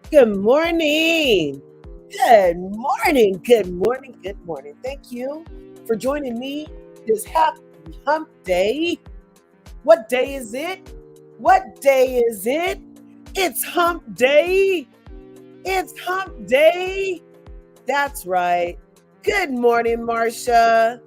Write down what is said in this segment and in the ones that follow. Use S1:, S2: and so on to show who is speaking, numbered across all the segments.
S1: Good morning. Good morning. Good morning. Good morning. Thank you for joining me this happy hump day. What day is it? What day is it? It's hump day. It's hump day. That's right. Good morning, Marcia.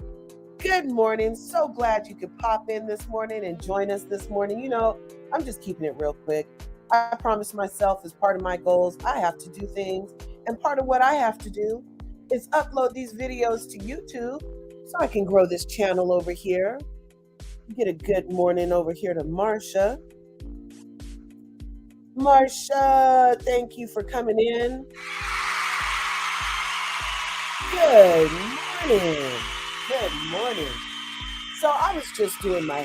S1: Good morning. So glad you could pop in this morning and join us this morning. I'm just keeping it real quick. I promised myself as part of my goals, I have to do things. And part of what I have to do is upload these videos to YouTube so I can grow this channel over here. Get a good morning over here to Marcia. Marcia, thank you for coming in. Good morning. Good morning. So I was just doing my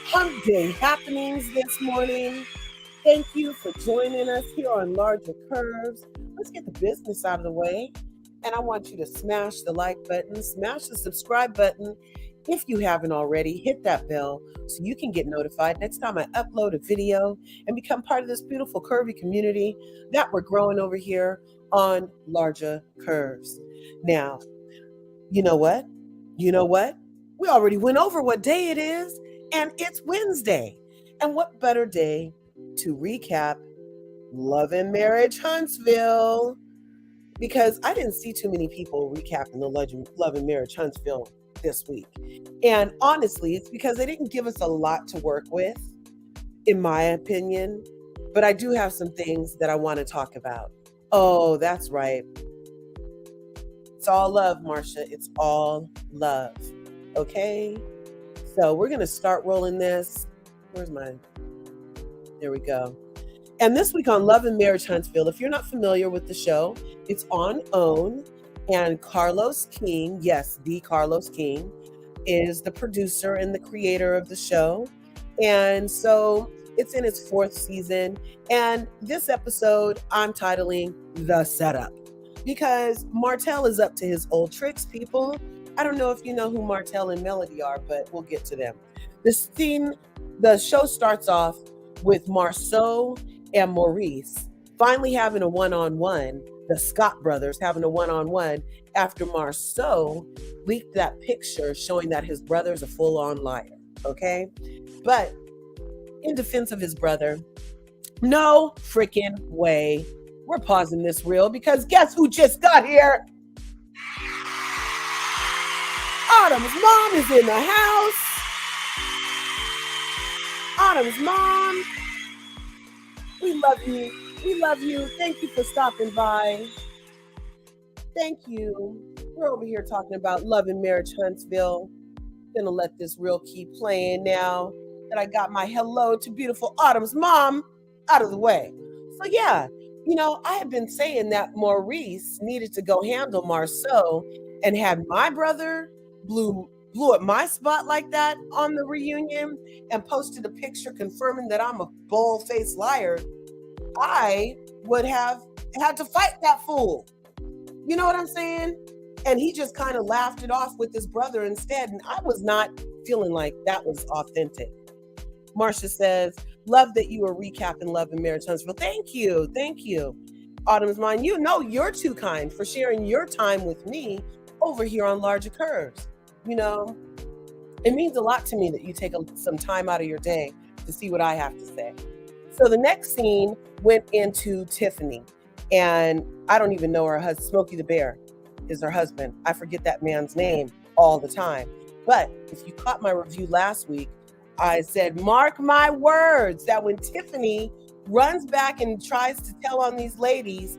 S1: hump day happenings this morning. Thank you for joining us here on Larger Curves. Let's get the business out of the way. And I want you to smash the like button, smash the subscribe button. If you haven't already, hit that bell so you can get notified next time I upload a video and become part of this beautiful curvy community that we're growing over here on Larger Curves. Now, you know what? You know what? We already went over what day it is, and it's Wednesday. And what better day to recap Love and Marriage Huntsville? Because I didn't see too many people recapping the Love and Marriage Huntsville this week. And honestly, it's because they didn't give us a lot to work with, in my opinion. But I do have some things that I want to talk about. Oh, that's right. It's all love, Marcia. It's all love. Okay? So we're going to start rolling this. Where's mine? There we go. And this week on Love and Marriage Huntsville, if you're not familiar with the show, it's on OWN. And Carlos King, yes, the Carlos King, is the producer and the creator of the show. And so it's in its 4th season. And this episode I'm titling The Setup. Because Martell is up to his old tricks, people. I don't know if you know who Martell and Melody are, but we'll get to them. The show starts off with Marceau and Maurice finally having a one-on-one, the Scott brothers having a one-on-one after Marceau leaked that picture showing that his brother's a full-on liar, okay? But in defense of his brother, no freaking way. We're pausing this reel because guess who just got here? Autumn's mom is in the house. Autumn's mom. We love you. We love you. Thank you for stopping by. Thank you. We're over here talking about Love and Marriage Huntsville. Gonna let this reel keep playing now that I got my hello to beautiful Autumn's mom out of the way. So yeah, I had been saying that Maurice needed to go handle Marceau, and had my brother blew at my spot like that on the reunion and posted a picture confirming that I'm a bold-faced liar, I would have had to fight that fool. You know what I'm saying? And he just kind of laughed it off with his brother instead, and I was not feeling like that was authentic. Marcia says, love that you are recapping Love and Marriage Huntsville. Thank you. Thank you. Autumn's mine, you're too kind for sharing your time with me over here on Larger Curves. It means a lot to me that you take some time out of your day to see what I have to say. So the next scene went into Tiffany, and I don't even know her husband. Smokey the Bear is her husband. I forget that man's name all the time. But if you caught my review last week, I said, mark my words, that when Tiffany runs back and tries to tell on these ladies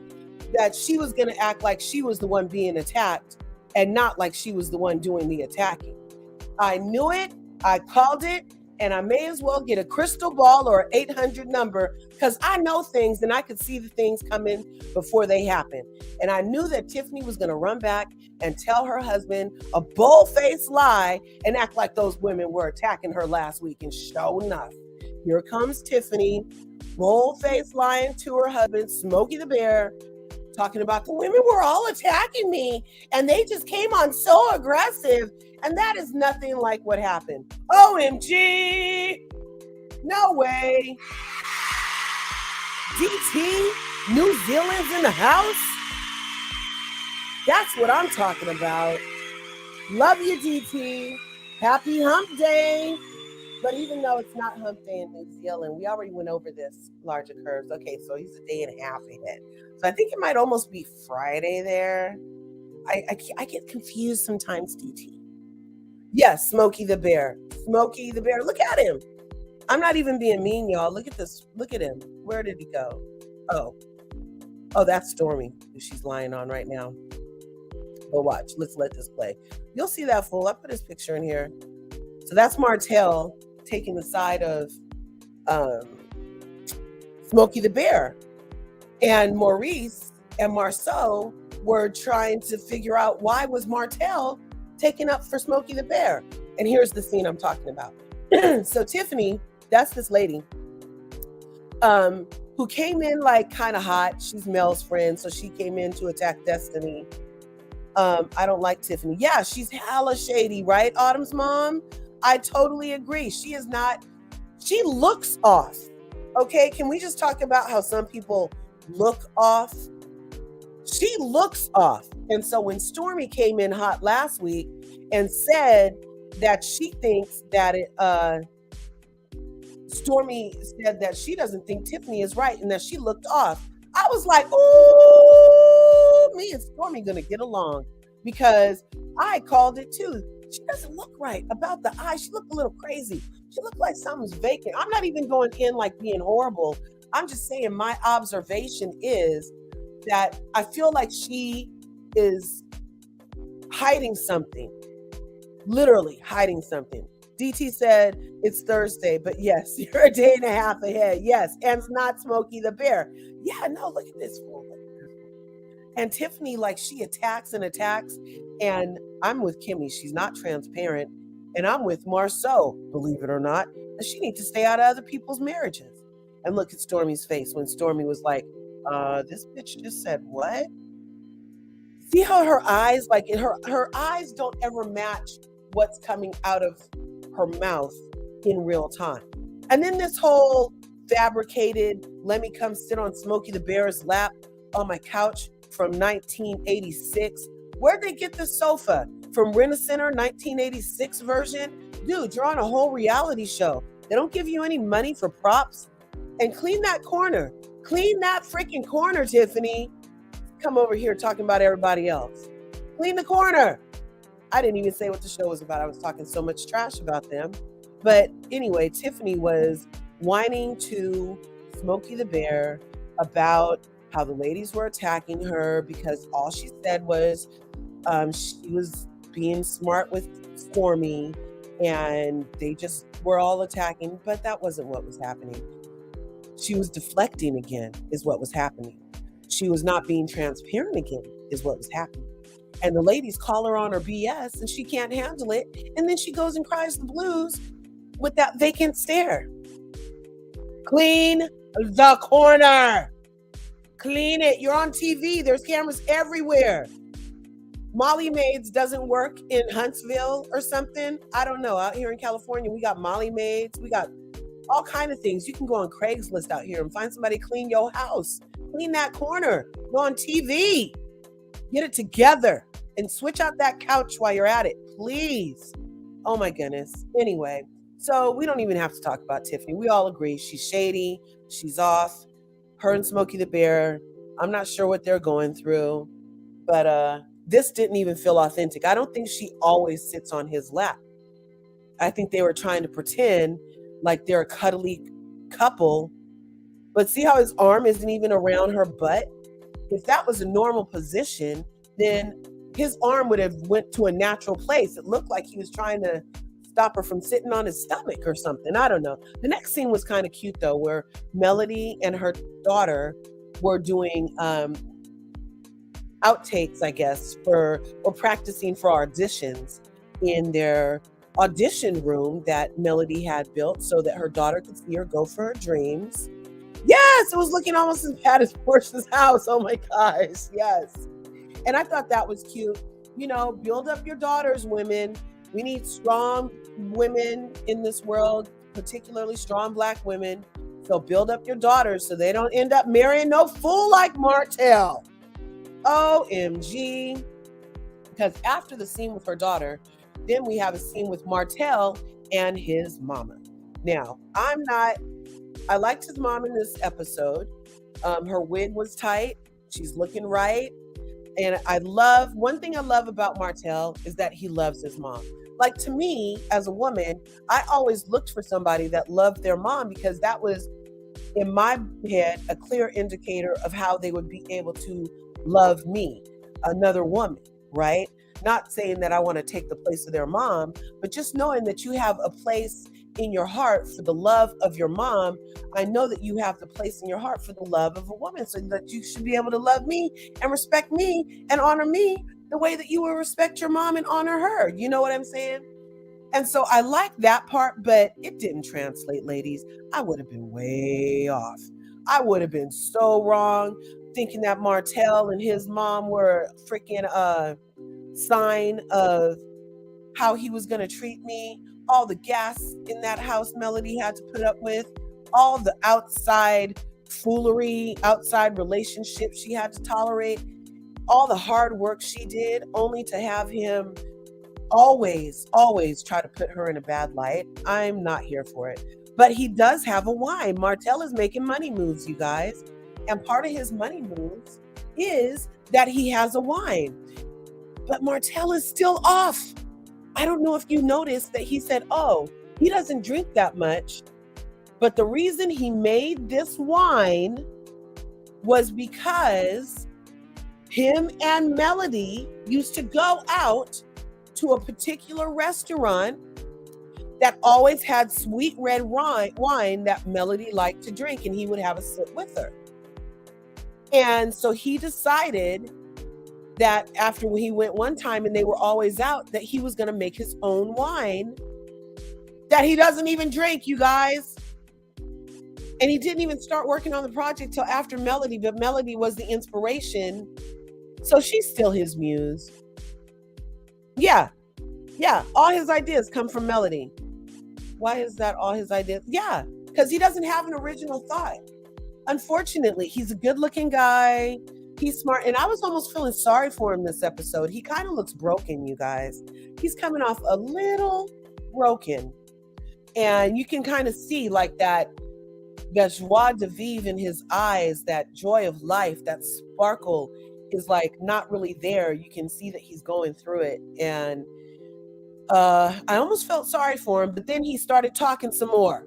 S1: that she was going to act like she was the one being attacked and not like she was the one doing the attacking. I knew it, I called it, and I may as well get a crystal ball or an 800 number because I know things and I could see the things coming before they happen. And I knew that Tiffany was going to run back and tell her husband a bold-faced lie and act like those women were attacking her last week. And sure enough, here comes Tiffany, bold-faced lying to her husband, Smokey the Bear, talking about the women were all attacking me and they just came on so aggressive. And that is nothing like what happened. OMG! No way! DT, New Zealand's in the house? That's what I'm talking about. Love you, DT. Happy Hump Day. But even though it's not Hump Day in New Zealand, we already went over this larger curves. Okay, so he's a day and a half ahead. So I think it might almost be Friday there. I get confused sometimes, DT. Yes, Smokey the Bear. Smokey the Bear. Look at him. I'm not even being mean, y'all. Look at this. Look at him. Where did he go? Oh, that's Stormy, who she's lying on right now. But watch. Let's let this play. You'll see that fool. I put his picture in here. So that's Martell taking the side of Smokey the Bear. And Maurice and Marceau were trying to figure out why was Martell taking up for Smokey the Bear. And here's the scene I'm talking about. So Tiffany, that's this lady, who came in like kind of hot. She's Mel's friend, so she came in to attack Destiny. I don't like Tiffany. Yeah, she's hella shady, right, Autumn's mom? I totally agree. She looks off. Okay, can we just talk about how some people look off? She looks off. And so when Stormy came in hot last week and said that she thinks that Stormy said that she doesn't think Tiffany is right and that she looked off. I was like, ooh, me and Stormy gonna get along, because I called it too. She doesn't look right about the eye. She looked a little crazy. She looked like something's vacant. I'm not even going in like being horrible. I'm just saying my observation is that I feel like she is hiding something, literally hiding something. DT said it's Thursday, but yes, you're a day and a half ahead. Yes, and it's not Smokey the Bear. Yeah, no, look at this fool. And Tiffany, like, she attacks and attacks. And I'm with Kimmy. She's not transparent. And I'm with Marceau, believe it or not. And she needs to stay out of other people's marriages. And look at Stormy's face when Stormy was like, this bitch just said what? See how her eyes, like her eyes don't ever match what's coming out of her mouth in real time. And then this whole fabricated, let me come sit on Smokey the Bear's lap on my couch from 1986. Where'd they get this sofa? From Rent-A-Center 1986 version? Dude, you're on a whole reality show. They don't give you any money for props. And clean that corner. Clean that freaking corner, Tiffany. Come over here talking about everybody else. Clean the corner. I didn't even say what the show was about. I was talking so much trash about them. But anyway, Tiffany was whining to Smokey the Bear about how the ladies were attacking her because all she said was she was being smart with Stormy and they just were all attacking, but that wasn't what was happening. She was deflecting again is what was happening. She was not being transparent again is what was happening. And the ladies call her on her BS and she can't handle it. And then she goes and cries the blues with that vacant stare. Clean the corner. Clean it. You're on TV. There's cameras everywhere. Molly Maids doesn't work in Huntsville or something. I don't know. Out here in California, we got Molly Maids. We got all kinds of things. You can go on Craigslist out here and find somebody to clean your house. Clean that corner. Go on TV. Get it together and switch out that couch while you're at it, please. Oh my goodness. Anyway, so we don't even have to talk about Tiffany. We all agree she's shady. She's off. Her and Smokey the Bear, I'm not sure what they're going through, but this didn't even feel authentic. I don't think she always sits on his lap. I think they were trying to pretend like they're a cuddly couple, but see how his arm isn't even around her butt? If that was a normal position, then his arm would have went to a natural place. It looked like he was trying to stop her from sitting on his stomach or something. I don't know. The next scene was kind of cute though, where Melody and her daughter were doing outtakes, I guess, or practicing for auditions in their audition room that Melody had built so that her daughter could see her go for her dreams. Yes, it was looking almost as bad as Portia's house. Oh my gosh, yes. And I thought that was cute. You know, build up your daughters, women. We need strong women in this world, particularly strong Black women. So build up your daughters so they don't end up marrying no fool like Martell. OMG. Because after the scene with her daughter, then we have a scene with Martell and his mama. Now, I liked his mom in this episode. Her wig was tight. She's looking right. And one thing I love about Martell is that he loves his mom. Like, to me, as a woman, I always looked for somebody that loved their mom, because that was, in my head, a clear indicator of how they would be able to love me, another woman, right? Not saying that I want to take the place of their mom, but just knowing that you have a place in your heart for the love of your mom. I know that you have the place in your heart for the love of a woman, so that you should be able to love me and respect me and honor me the way that you will respect your mom and honor her. You know what I'm saying? And so I like that part, but it didn't translate, ladies. I would have been way off. I would have been so wrong thinking that Martell and his mom were freaking sign of how he was going to treat me. All the gas in that house Melody had to put up with, all the outside foolery, outside relationships she had to tolerate, all the hard work she did, only to have him always try to put her in a bad light. I'm not here for it. But he does have a wine. Martell is making money moves, you guys. And part of his money moves is that he has a wine. But Martell is still off. I don't know if you noticed that he said, oh, he doesn't drink that much. But the reason he made this wine was because him and Melody used to go out to a particular restaurant that always had sweet red wine that Melody liked to drink, and he would have a sip with her. And so he decided that after he went one time and they were always out, that he was going to make his own wine that he doesn't even drink, you guys. And he didn't even start working on the project till after Melody, but Melody was the inspiration. So she's still his muse. Yeah. All his ideas come from Melody. Why is that all his ideas? Yeah, because he doesn't have an original thought. Unfortunately, he's a good-looking guy. He's smart. And I was almost feeling sorry for him this episode. He kind of looks broken, you guys. He's coming off a little broken. And you can kind of see like that joie de vivre in his eyes, that joy of life, that sparkle is like not really there. You can see that he's going through it. And I almost felt sorry for him, but then he started talking some more.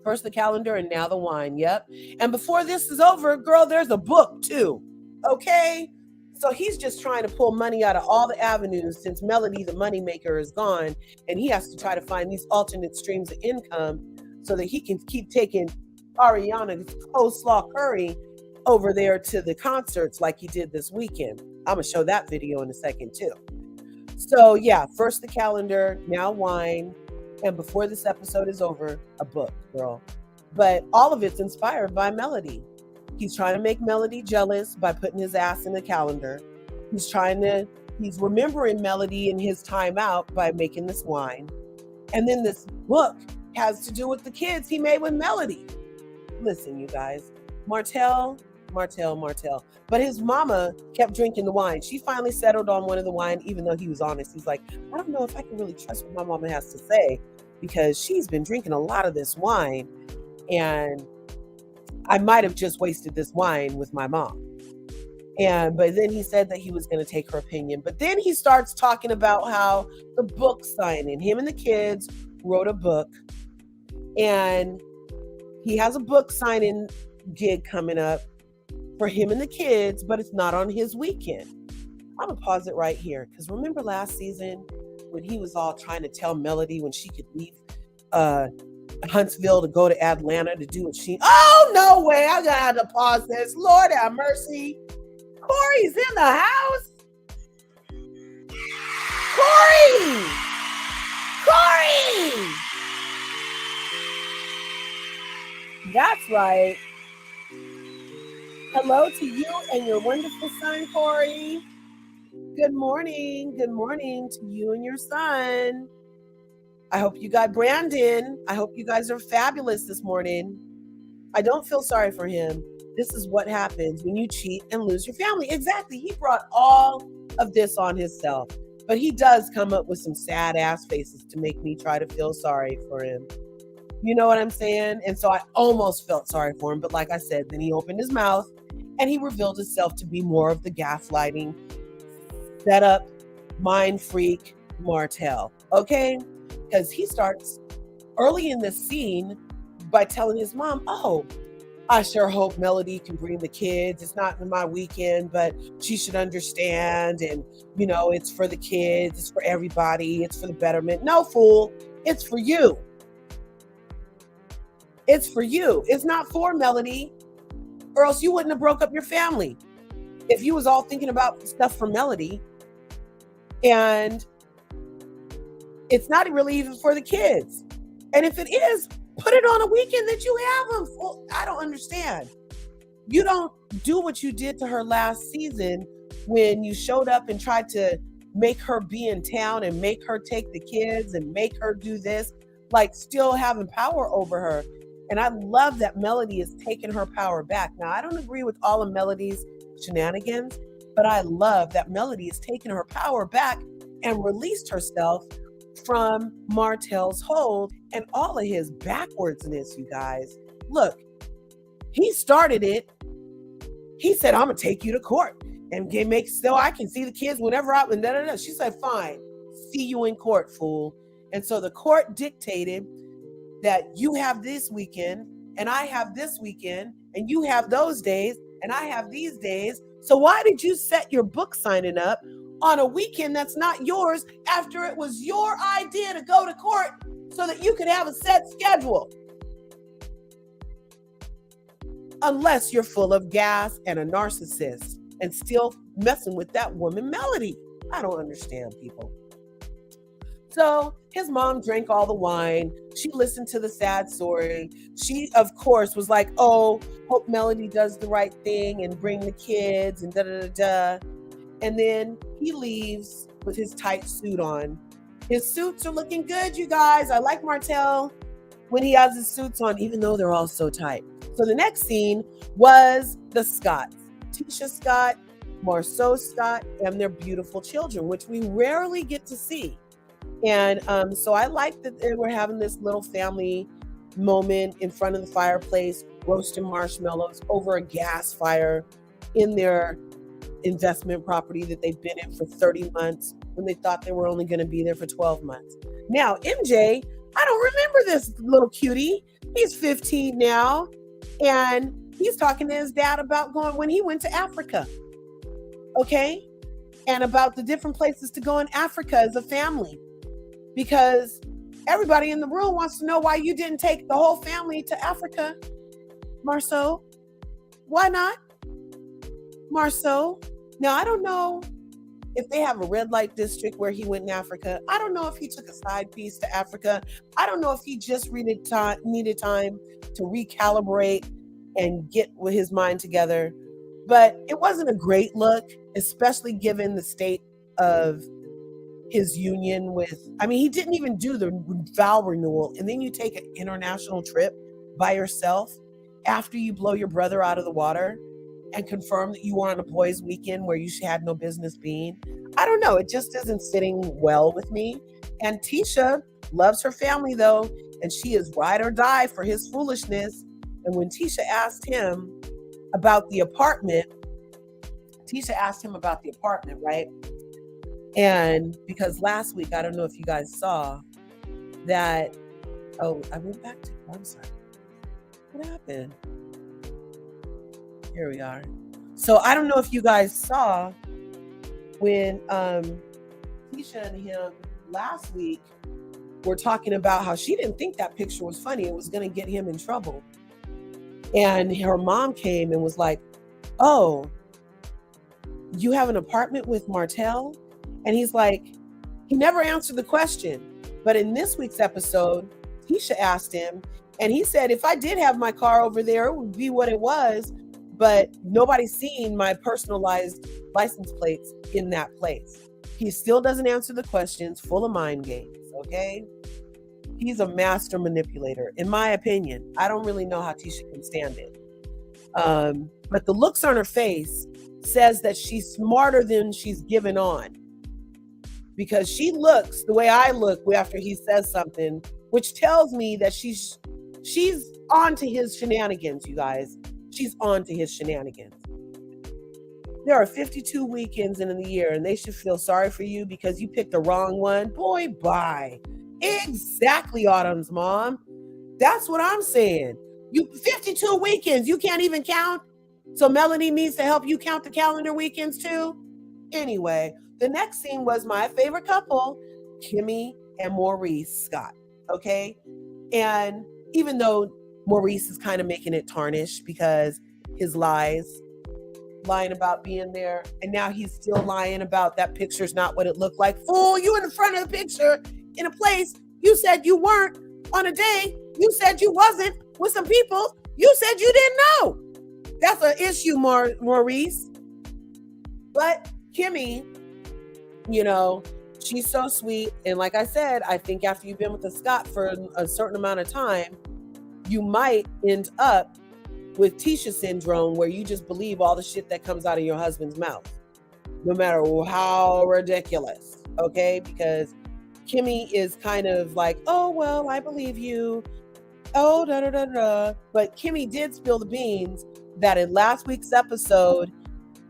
S1: First the calendar and now the wine. Yep. And before this is over, girl, there's a book too. Okay. So he's just trying to pull money out of all the avenues since Melody, the moneymaker, is gone. And he has to try to find these alternate streams of income so that he can keep taking Ariana Coleslaw Curry over there to the concerts like he did this weekend. I'm going to show that video in a second too. So yeah, first the calendar, now wine. And before this episode is over, a book, girl. But all of it's inspired by Melody. He's trying to make Melody jealous by putting his ass in the calendar. He's remembering Melody in his time out by making this wine. And then this book has to do with the kids he made with Melody. Listen, you guys, Martell. But his mama kept drinking the wine. She finally settled on one of the wine, even though he was honest. He's like, I don't know if I can really trust what my mama has to say, because she's been drinking a lot of this wine, and I might have just wasted this wine with my mom. But then he said that he was going to take her opinion. But then he starts talking about how the book signing, him and the kids wrote a book, and he has a book signing gig coming up for him and the kids, but it's not on his weekend. I'm gonna pause it right here, because remember last season when he was all trying to tell Melody when she could leave Huntsville to go to Atlanta to do what she... Oh, no way. I'm gonna have to pause this. Lord have mercy. Corey's in the house. Corey! That's right. Hello to you and your wonderful son, Corey. Good morning. Good morning to you and your son. I hope you got Brandon. I hope you guys are fabulous this morning. I don't feel sorry for him. This is what happens when you cheat and lose your family. Exactly. He brought all of this on himself. But he does come up with some sad ass faces to make me try to feel sorry for him. You know what I'm saying? And so I almost felt sorry for him. But like I said, then he opened his mouth and he revealed himself to be more of the gaslighting, setup, mind freak Martell. Okay? Because he starts early in this scene by telling his mom, oh, I sure hope Melody can bring the kids. It's not my weekend, but she should understand. And, it's for the kids. It's for everybody. It's for the betterment. No, fool. It's for you. It's for you. It's not for Melody, or else you wouldn't have broke up your family. If you was all thinking about stuff for Melody, and it's not really even for the kids. And if it is, put it on a weekend that you have them. Well, I don't understand. You don't do what you did to her last season when you showed up and tried to make her be in town and make her take the kids and make her do this, like still having power over her. And I love that Melody is taking her power back. Now, I don't agree with all of Melody's shenanigans, but I love that Melody is taking her power back and released herself from Martell's hold and all of his backwardsness, you guys. Look, he started it. He said, I'm going to take you to court and make so I can see the kids whenever I... And She said, fine, see you in court, fool. And so the court dictated that you have this weekend and I have this weekend and you have those days and I have these days. So why did you set your book signing up on a weekend that's not yours after it was your idea to go to court so that you could have a set schedule? Unless you're full of gas and a narcissist and still messing with that woman Melody. I don't understand people. So his mom drank all the wine. She listened to the sad story. She, of course, was like, oh, hope Melody does the right thing and bring the kids and da-da-da-da. And then he leaves with his tight suit on. His suits are looking good, you guys. I like Martell when he has his suits on, even though they're all so tight. So the next scene was the Scotts. Tisha Scott, Marceau Scott, and their beautiful children, which we rarely get to see. And so I like that they were having this little family moment in front of the fireplace, roasting marshmallows over a gas fire in their investment property that they've been in for 30 months when they thought they were only going to be there for 12 months. Now, MJ, I don't remember this little cutie. He's 15 now, and he's talking to his dad about going when he went to Africa. Okay? And about the different places to go in Africa as a family. Because everybody in the room wants to know why you didn't take the whole family to Africa, Marceau. Why not, Marceau? Now, I don't know if they have a red light district where he went in Africa. I don't know if he took a side piece to Africa. I don't know if he just needed time to recalibrate and get with his mind together. But it wasn't a great look, especially given the state of his union with, he didn't even do the vow renewal. And then you take an international trip by yourself after you blow your brother out of the water and confirm that you were on a boys' weekend where you had no business being. I don't know. It just isn't sitting well with me. And Tisha loves her family, though, and she is ride or die for his foolishness. And when Tisha asked him about the apartment, right? And because last week, I don't know if you guys saw that. Oh, I went back to, I'm sorry. What happened? Here we are. So I don't know if you guys saw when Tisha and him last week were talking about how she didn't think that picture was funny. It was going to get him in trouble. And her mom came and was like, oh, you have an apartment with Martell? And he's like, he never answered the question. But in this week's episode, Tisha asked him, and he said, if I did have my car over there, it would be what it was. But nobody's seen my personalized license plates in that place. He still doesn't answer the questions, full of mind games, okay? He's a master manipulator, in my opinion. I don't really know how Tisha can stand it. But the looks on her face says that she's smarter than she's given on, because she looks the way I look after he says something, which tells me that she's on to his shenanigans, you guys. She's on to his shenanigans. There are 52 weekends in the year, and they should feel sorry for you because you picked the wrong one. Boy, bye. Exactly, Autumn's mom. That's what I'm saying. You 52 weekends, you can't even count. So Melanie needs to help you count the calendar weekends too. Anyway, the next scene was my favorite couple, Kimmy and Maurice Scott. Okay. And even though Maurice is kind of making it tarnished because his lying about being there, and now he's still lying about that picture's not what it looked like. Fool, you in the front of the picture in a place you said you weren't, on a day you said you wasn't, with some people you said you didn't know. That's an issue, Maurice. But Kimmy, you know, she's so sweet. And like I said, I think after you've been with the Scott for a certain amount of time, you might end up with Tisha syndrome, where you just believe all the shit that comes out of your husband's mouth, no matter how ridiculous. Okay? Because Kimmy is kind of like, oh, well, I believe you. Oh, da da da da. But Kimmy did spill the beans that in last week's episode,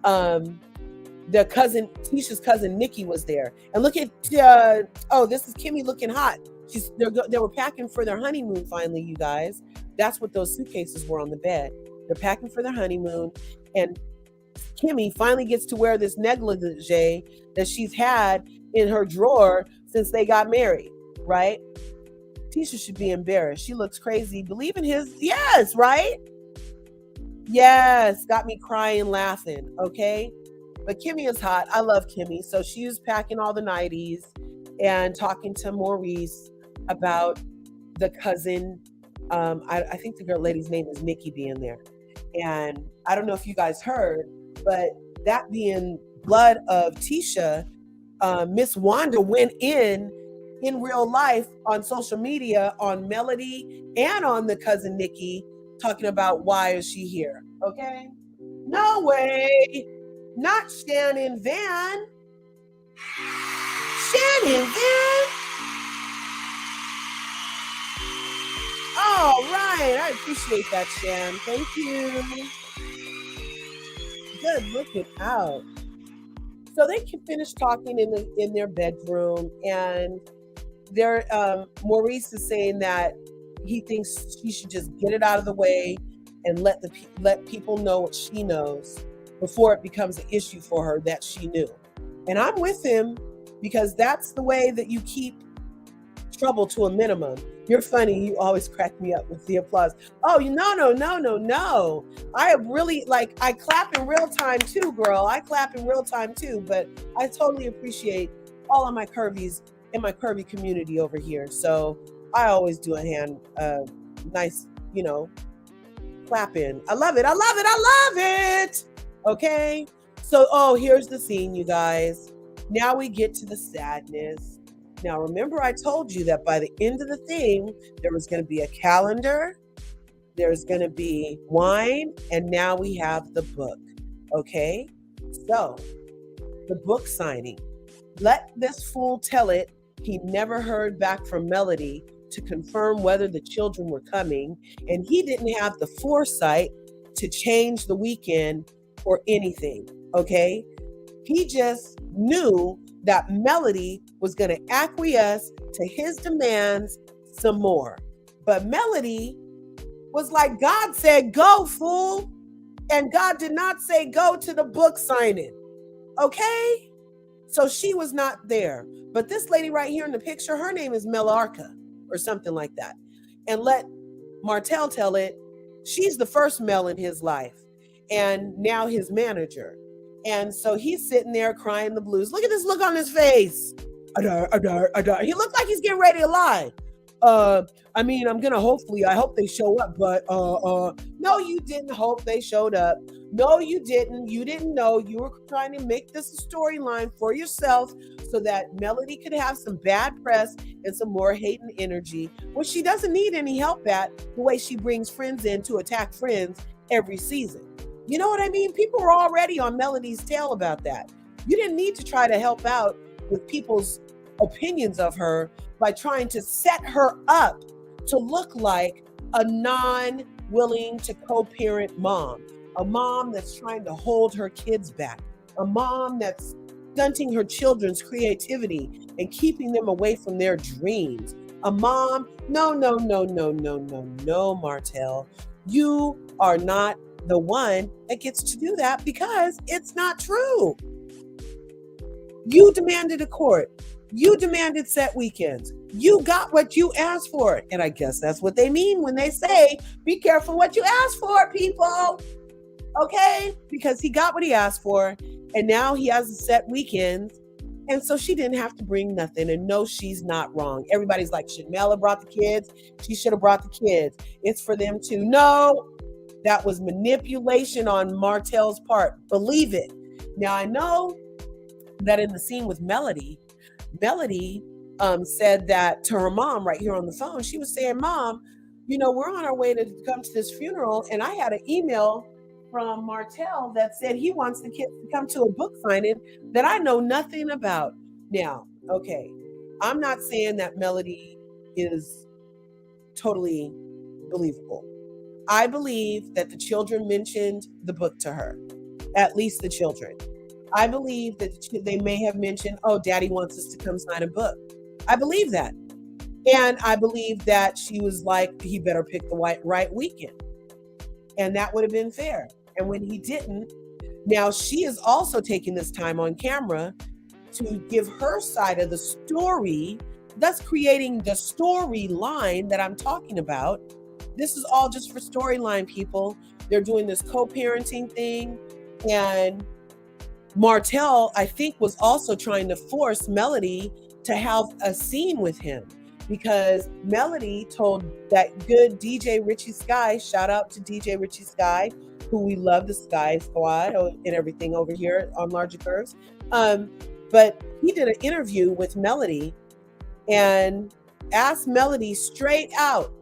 S1: Tisha's cousin Nikki was there. And look at, this is Kimmy looking hot. They were packing for their honeymoon finally, you guys. That's what those suitcases were on the bed. They're packing for their honeymoon. And Kimmy finally gets to wear this negligee that she's had in her drawer since they got married, right? Tisha should be embarrassed. She looks crazy. Believe in his, yes, right? Yes, got me crying, laughing, okay? But Kimmy is hot. I love Kimmy. So she was packing all the nighties and talking to Maurice about the cousin. I think the lady's name is Nikki being there. And I don't know if you guys heard, but that being blood of Tisha, Miss Wanda went in real life on social media on Melody and on the cousin Nikki, talking about why is she here, okay? No way. Not Shannon Van. Shannon Van? All right. I appreciate that, Shan. Thank you. Good looking out. So they can finish talking in their bedroom, and Maurice is saying that he thinks she should just get it out of the way and let people know what she knows before it becomes an issue for her that she knew. And I'm with him, because that's the way that you keep trouble to a minimum. You're funny. You always crack me up with the applause. Oh, no. I really, I clap in real time too, girl. I clap in real time too, but I totally appreciate all of my curvies in my curvy community over here. So I always do a hand, nice, clapping. I love it. Okay. So, here's the scene, you guys. Now we get to the sadness. Now, remember I told you that by the end of the thing, there was going to be a calendar, there's going to be wine, and now we have the book. Okay? So, the book signing. Let this fool tell it he never heard back from Melody to confirm whether the children were coming, and he didn't have the foresight to change the weekend or anything. Okay? He just knew that Melody was going to acquiesce to his demands some more. But Melody was like, God said, go, fool. And God did not say go to the book signing. Okay? So she was not there. But this lady right here in the picture, her name is Melarka or something like that. And let Martell tell it, she's the first Mel in his life and now his manager. And so he's sitting there crying the blues. Look at this look on his face. Adar. He looked like he's getting ready to lie. I mean, I hope they show up, but no, you didn't hope they showed up. No, you didn't. You didn't know. You were trying to make this a storyline for yourself so that Melody could have some bad press and some more hate and energy, which she doesn't need any help at, the way she brings friends in to attack friends every season. You know what I mean? People were already on Melody's tail about that. You didn't need to try to help out with people's opinions of her by trying to set her up to look like a non willing to co parent mom, a mom that's trying to hold her kids back, a mom that's stunting her children's creativity and keeping them away from their dreams. A mom, no, no, no, no, no, no, no, Martell. You are not the one that gets to do that because it's not true. You demanded a court. You demanded set weekends. You got what you asked for. And I guess that's what they mean when they say, be careful what you ask for, people. Okay? Because he got what he asked for. And now he has a set weekends. And so she didn't have to bring nothing. And no, she's not wrong. Everybody's like, should Mel have brought the kids? She should have brought the kids. It's for them to know. That was manipulation on Martell's part. Believe it. Now, I know that in the scene with Melody said that to her mom right here on the phone. She was saying, Mom, we're on our way to come to this funeral. And I had an email from Martell that said he wants the kids to come to a book signing that I know nothing about. Now, okay, I'm not saying that Melody is totally believable. I believe that the children mentioned the book to her, at least the children. I believe that they may have mentioned, oh, Daddy wants us to come sign a book. I believe that. And I believe that she was like, he better pick the right weekend. And that would have been fair. And when he didn't, now she is also taking this time on camera to give her side of the story, thus creating the storyline that I'm talking about. This is all just for storyline, people. They're doing this co-parenting thing. And Martell, I think, was also trying to force Melody to have a scene with him because Melody told that good DJ Richie Sky, shout out to DJ Richie Sky, who we love, the Sky Squad and everything over here on Larger Curves. But he did an interview with Melody and asked Melody straight out,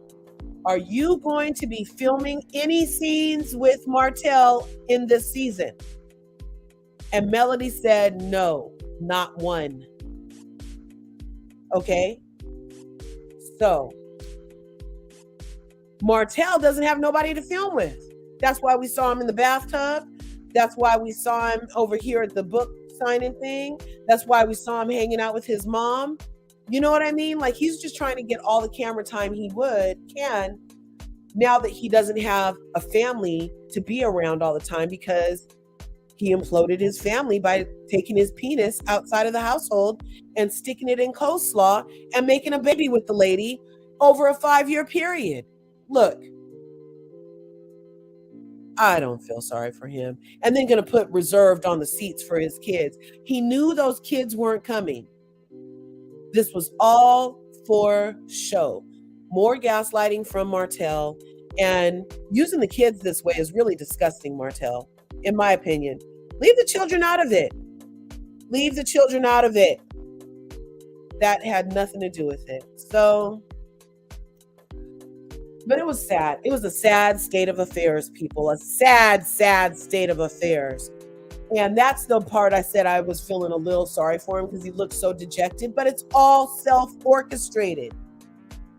S1: are you going to be filming any scenes with Martell in this season? And Melody said, no, not one. Okay? So, Martell doesn't have nobody to film with. That's why we saw him in the bathtub. That's why we saw him over here at the book signing thing. That's why we saw him hanging out with his mom. You know what I mean? Like, he's just trying to get all the camera time he can now that he doesn't have a family to be around all the time because he imploded his family by taking his penis outside of the household and sticking it in coleslaw and making a baby with the lady over a 5-year period. Look, I don't feel sorry for him. And then going to put reserved on the seats for his kids. He knew those kids weren't coming. This was all for show. More gaslighting from Martell, and using the kids this way is really disgusting, Martell, in my opinion. Leave the children out of it. Leave the children out of it. That had nothing to do with it. So, but it was sad. It was a sad state of affairs, people. A sad, sad state of affairs. And that's the part I said I was feeling a little sorry for him because he looked so dejected, but it's all self-orchestrated.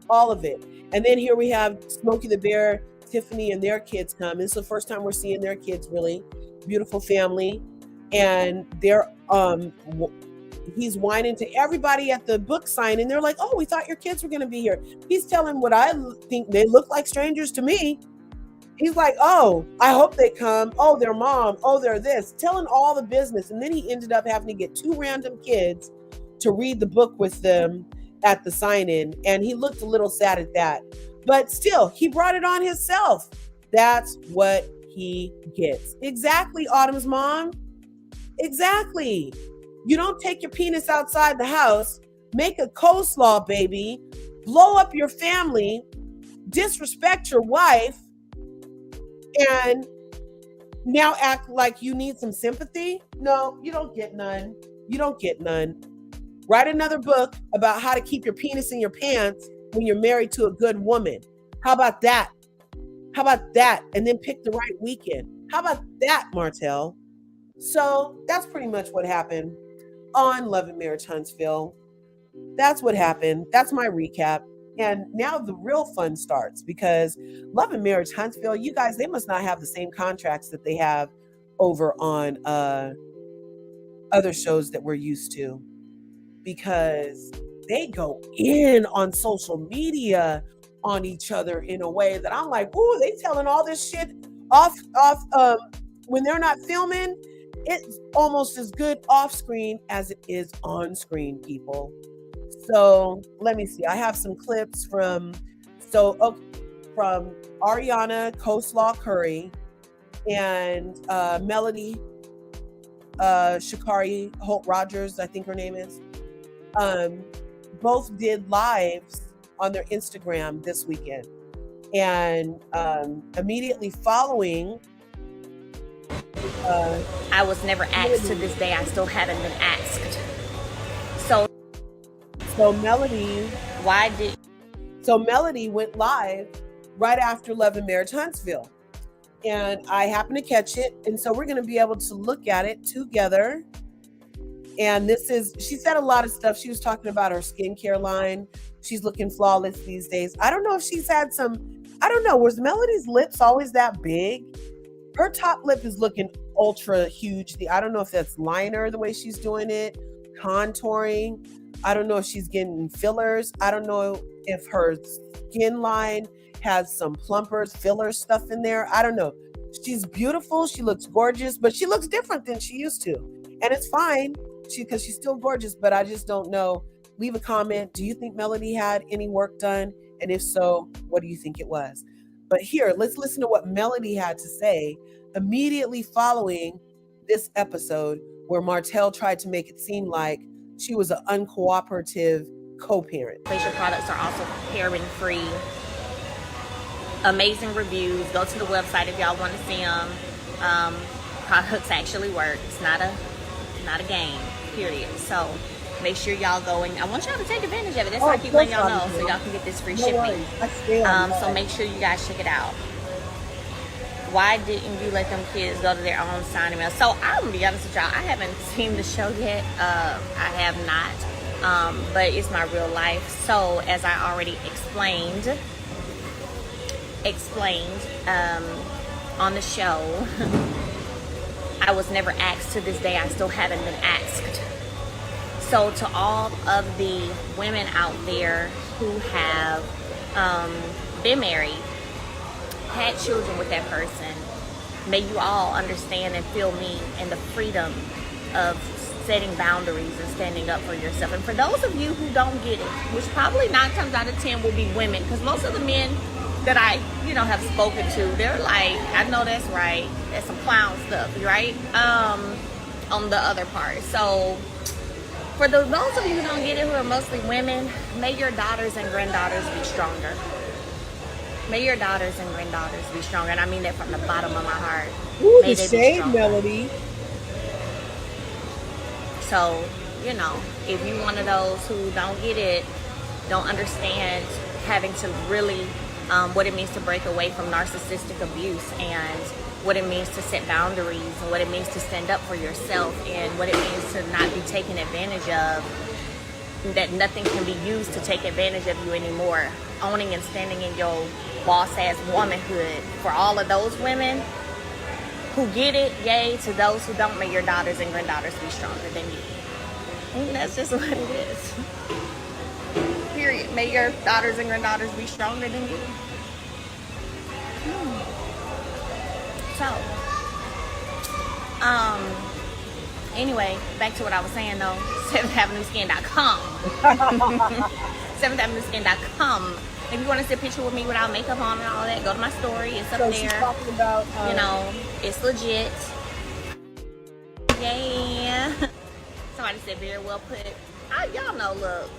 S1: All of it. And then here we have Smokey the Bear, Tiffany, and their kids come. It's the first time we're seeing their kids, really. Beautiful family. And they're he's whining to everybody at the book sign, and they're like, oh, we thought your kids were going to be here. He's telling what I think they look like strangers to me. He's like, oh, I hope they come. Oh, their mom. Oh, they're this. Telling all the business. And then he ended up having to get 2 random kids to read the book with them at the sign-in. And he looked a little sad at that. But still, he brought it on himself. That's what he gets. Exactly, Autumn's mom. Exactly. You don't take your penis outside the house, make a coleslaw baby, blow up your family, disrespect your wife, and now act like you need some sympathy? No, you don't get none. You don't get none. Write another book about how to keep your penis in your pants when you're married to a good woman. How about that? How about that? And then pick the right weekend. How about that, Martell? So that's pretty much what happened on Love and Marriage Huntsville. That's what happened. That's my recap. And now the real fun starts, because Love and Marriage Huntsville, you guys, they must not have the same contracts that they have over on other shows that we're used to, because they go in on social media on each other in a way that I'm like, ooh, they telling all this shit off when they're not filming. It's almost as good off screen as it is on screen, people. So let me see. I have some clips from Ariana Coleslaw Curry and Melody Shakari Holt Rogers, I think her name is. Both did lives on their Instagram this weekend, and immediately following.
S2: I was never asked. To this day, I still haven't been asked.
S1: So Melody went live right after Love and Marriage Huntsville, and I happened to catch it, and so we're going to be able to look at it together. And she said a lot of stuff. She was talking about her skincare line. She's looking flawless these days. I don't know if she's had was Melody's lips always that big? Her top lip is looking ultra huge. I don't know if that's liner, the way she's doing it, contouring. I don't know if she's getting fillers. I don't know if her skin line has some plumpers, filler stuff in there. I don't know. She's beautiful. She looks gorgeous, but she looks different than she used to. And it's fine because she's still gorgeous, but I just don't know. Leave a comment. Do you think Melody had any work done? And if so, what do you think it was? But here, let's listen to what Melody had to say immediately following this episode, where Martell tried to make it seem like she was an uncooperative co-parent.
S2: Facial products are also paraben-free. Amazing reviews. Go to the website if y'all want to see them. Products actually work. It's not a game, period. So make sure y'all go, and I want y'all to take advantage of it. That's why I keep letting y'all know, so y'all can get this free shipping. So make sure you guys check it out. Why didn't you let them kids go to their own signing mail? So I'm gonna be honest with y'all, I haven't seen the show yet. I have not, but it's my real life. So as I already explained on the show, I was never asked. To this day, I still haven't been asked. So to all of the women out there who have been married, had children with that person, may you all understand and feel me and the freedom of setting boundaries and standing up for yourself. And for those of you who don't get it, which probably 9 times out of 10 will be women, because most of the men that I have spoken to, they're like, I know that's right, that's some clown stuff, right? On the other part. So for those of you who don't get it, who are mostly women, may your daughters and granddaughters be stronger. May your daughters and granddaughters be stronger. And I mean that from the bottom of my heart.
S1: Ooh, the shade, Melody.
S2: So, if you're one of those who don't get it, don't understand having to really, what it means to break away from narcissistic abuse, and what it means to set boundaries, and what it means to stand up for yourself, and what it means to not be taken advantage of, that nothing can be used to take advantage of you anymore. Owning and standing in your boss-ass womanhood. For all of those women who get it, yay. To those who don't, may your daughters and granddaughters be stronger than you. And that's just what it is. Period. May your daughters and granddaughters be stronger than you. So, anyway, back to what I was saying though. 7thAvenueSkin.com. 7thAvenueSkin.com. If you want to see a picture with me without makeup on and all that, go to my story. It's up there.
S1: She's talking about,
S2: it's legit. Yeah. Somebody said very well put. Y'all know, look.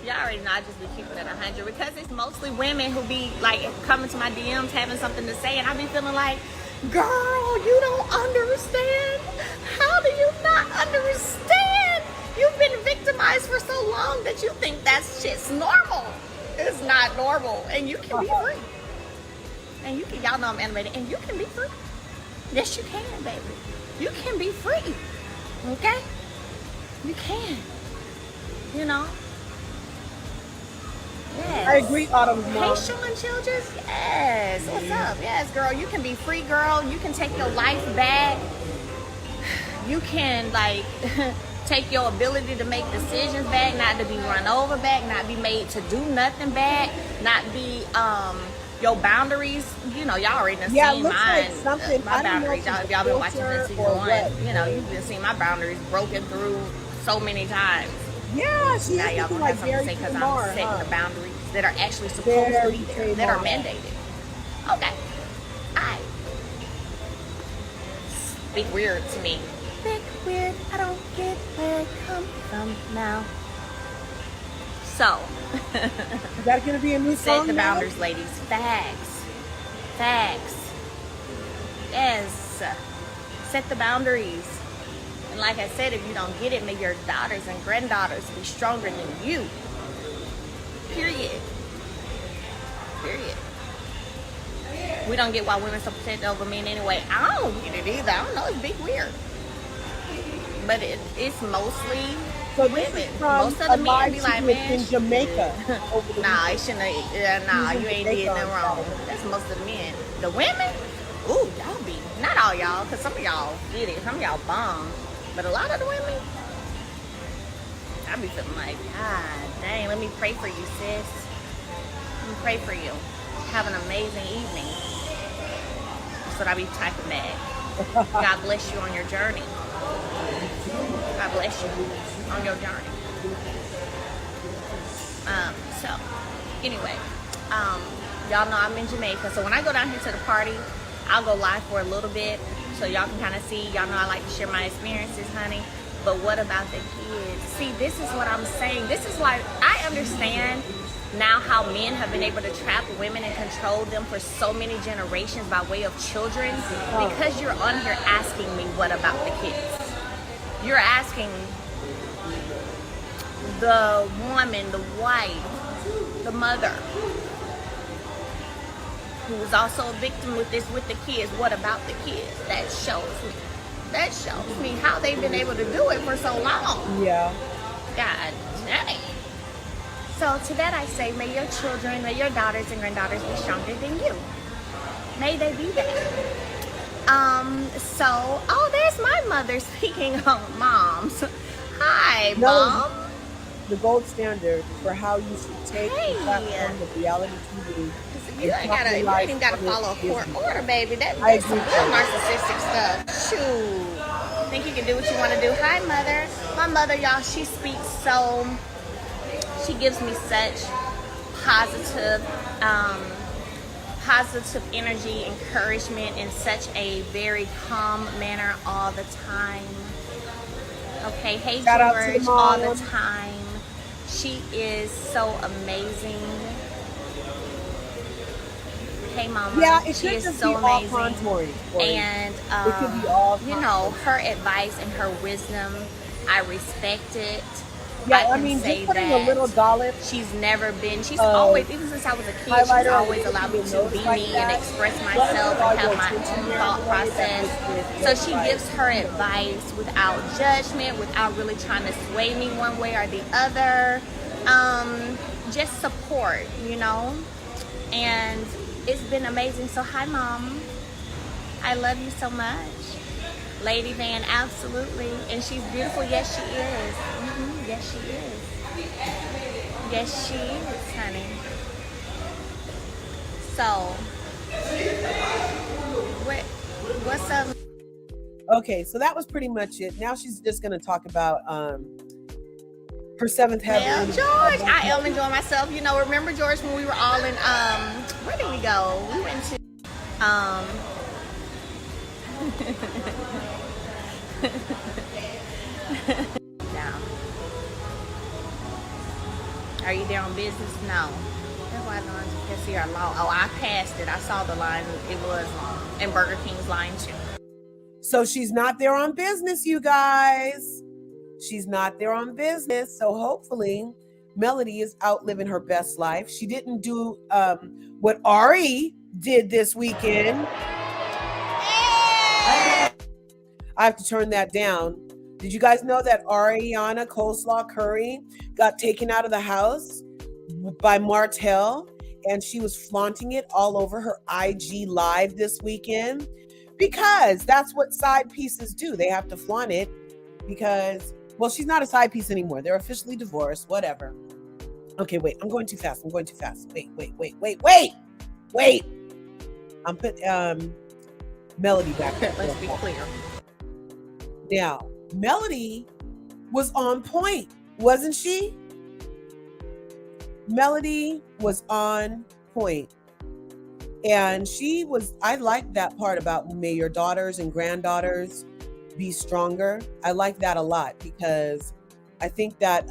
S2: Y'all already know I just be keeping it 100 because it's mostly women who be like coming to my DMs having something to say, and I be feeling like, girl, you don't understand. How do you not understand? You've been victimized for so long that you think that shit's normal. It's not normal, and you can be free. And you can, y'all know I'm animated, and you can be free. Yes, you can, baby. You can be free. Okay? You can. You know? Yes.
S1: I agree, Autumn's mom.
S2: Hey, Sean Childress. Yes. What's up? Yes, girl. You can be free, girl. You can take your life back. You can, like, take your ability to make decisions back, not to be run over back, not be made to do nothing back, not be, your boundaries, you know, y'all already done seen mine.
S1: Like something,
S2: my boundaries, y'all been watching this season one. You know, you've been seeing my boundaries broken through so many times.
S1: Yeah, she
S2: now y'all gonna have something to say because I'm setting the boundaries that are actually supposed to be there, that are mandated. Okay. Alright. Speak weird to me. Speak weird. I don't get where I come from now. So.
S1: Is that gonna be a new song?
S2: Set the boundaries, ladies. Facts. Facts. Yes. Set the boundaries. And like I said, if you don't get it, may your daughters and granddaughters be stronger than you. Period. Period. We don't get why women so protected over men anyway. I don't get it either. I don't know. It's big weird. But it's mostly women. Most of the men be like, man,
S1: in Jamaica.
S2: Nah, it shouldn't have, nah, you ain't did nothing wrong. That's most of the men. The women, ooh, y'all be, not all y'all, because some of y'all get it. Some of y'all bomb. But a lot of the women, I be feeling like, God dang, let me pray for you, sis. Let me pray for you. Have an amazing evening. That's what I be typing back. God bless you on your journey. God bless you on your journey. So, anyway, y'all know I'm in Jamaica. So when I go down here to the party, I'll go live for a little bit so y'all can kind of see. Y'all know I like to share my experiences, honey. But what about the kids? See, this is what I'm saying. This is why I understand now how men have been able to trap women and control them for so many generations by way of children. Because you're on here asking me, what about the kids? You're asking the woman, the wife, the mother, who was also a victim with this, with the kids. What about the kids? That shows me how they've been able to do it for so long.
S1: Yeah.
S2: God dang. So to that I say, may your children, may your daughters and granddaughters be stronger than you. May they be that. So, oh, there's my mother speaking of moms. Hi, Mom.
S1: The gold standard for how you should take the platform of reality TV.
S2: You ain't even gotta follow a court order, baby. That's some real narcissistic stuff. Shoot. Think you can do what you want to do. Hi, Mother. My mother, y'all, she speaks so, she gives me such positive energy, encouragement in such a very calm manner all the time. Okay, hey George, all the time. She is so amazing. Hey Mama,
S1: yeah,
S2: she is so amazing. And you know, her advice and her wisdom, I respect it.
S1: Yeah, I mean, just putting a little dollop.
S2: She's never been, she's always, even since I was a kid, she's always allowed me to be me and express myself and have my own thought process. So she gives her advice without judgment, without really trying to sway me one way or the other. Just support, you know? And it's been amazing. So hi, Mom. I love you so much. Lady Van, absolutely. And she's beautiful. Yes, she is. Yes, she is. Yes, she is, honey. So, what's up?
S1: Okay, so that was pretty much it. Now she's just going to talk about her seventh heaven.
S2: Well, George, I am enjoying myself. You know, remember, George, when we were all in, where did we go? We went to, Are you there on business? No. That's why the lines of KFC are long. Oh, I passed it. I saw the line. It was long. And Burger King's line too.
S1: So she's not there on business, you guys. She's not there on business. So hopefully Melody is out living her best life. She didn't do what Ari did this weekend. I have to turn that down. Did you guys know that Ariana Coleslaw Curry got taken out of the house by Martell, and she was flaunting it all over her IG live this weekend? Because that's what side pieces do. They have to flaunt it because, well, she's not a side piece anymore. They're officially divorced, whatever. Okay, wait, I'm going too fast. Wait. I'm put Melody back.
S2: Let's be clear.
S1: Now, Melody was on point, wasn't she? Melody was on point. And I like that part about may your daughters and granddaughters be stronger. I like that a lot because I think that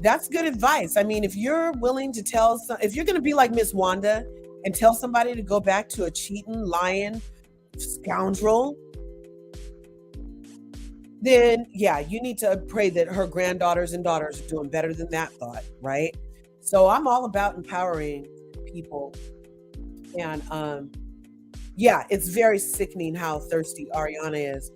S1: that's good advice. I mean, if you're willing to if you're going to be like Miss Wanda and tell somebody to go back to a cheating, lying scoundrel, then yeah, you need to pray that her granddaughters and daughters are doing better than that thought, right? So I'm all about empowering people. And yeah, it's very sickening how thirsty Ariana is.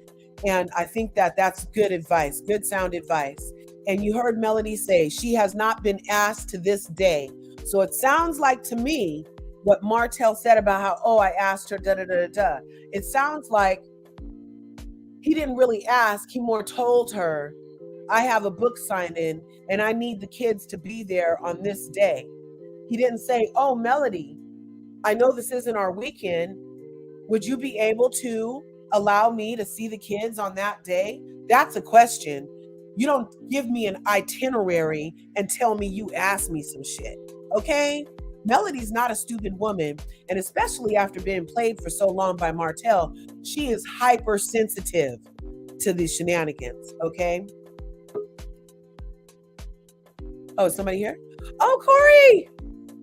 S1: And I think that that's good advice, good sound advice. And you heard Melody say she has not been asked to this day. So it sounds like to me what Martell said about how, oh, I asked her, It sounds like he didn't really ask. He more told her, I have a book signing and I need the kids to be there on this day. He didn't say, oh, Melody, I know this isn't our weekend. Would you be able to allow me to see the kids on that day? That's a question. You don't give me an itinerary and tell me you asked me some shit, okay? Melody's not a stupid woman, and especially after being played for so long by Martell, she is hypersensitive to these shenanigans, okay? Oh, is somebody here? Oh, Corey!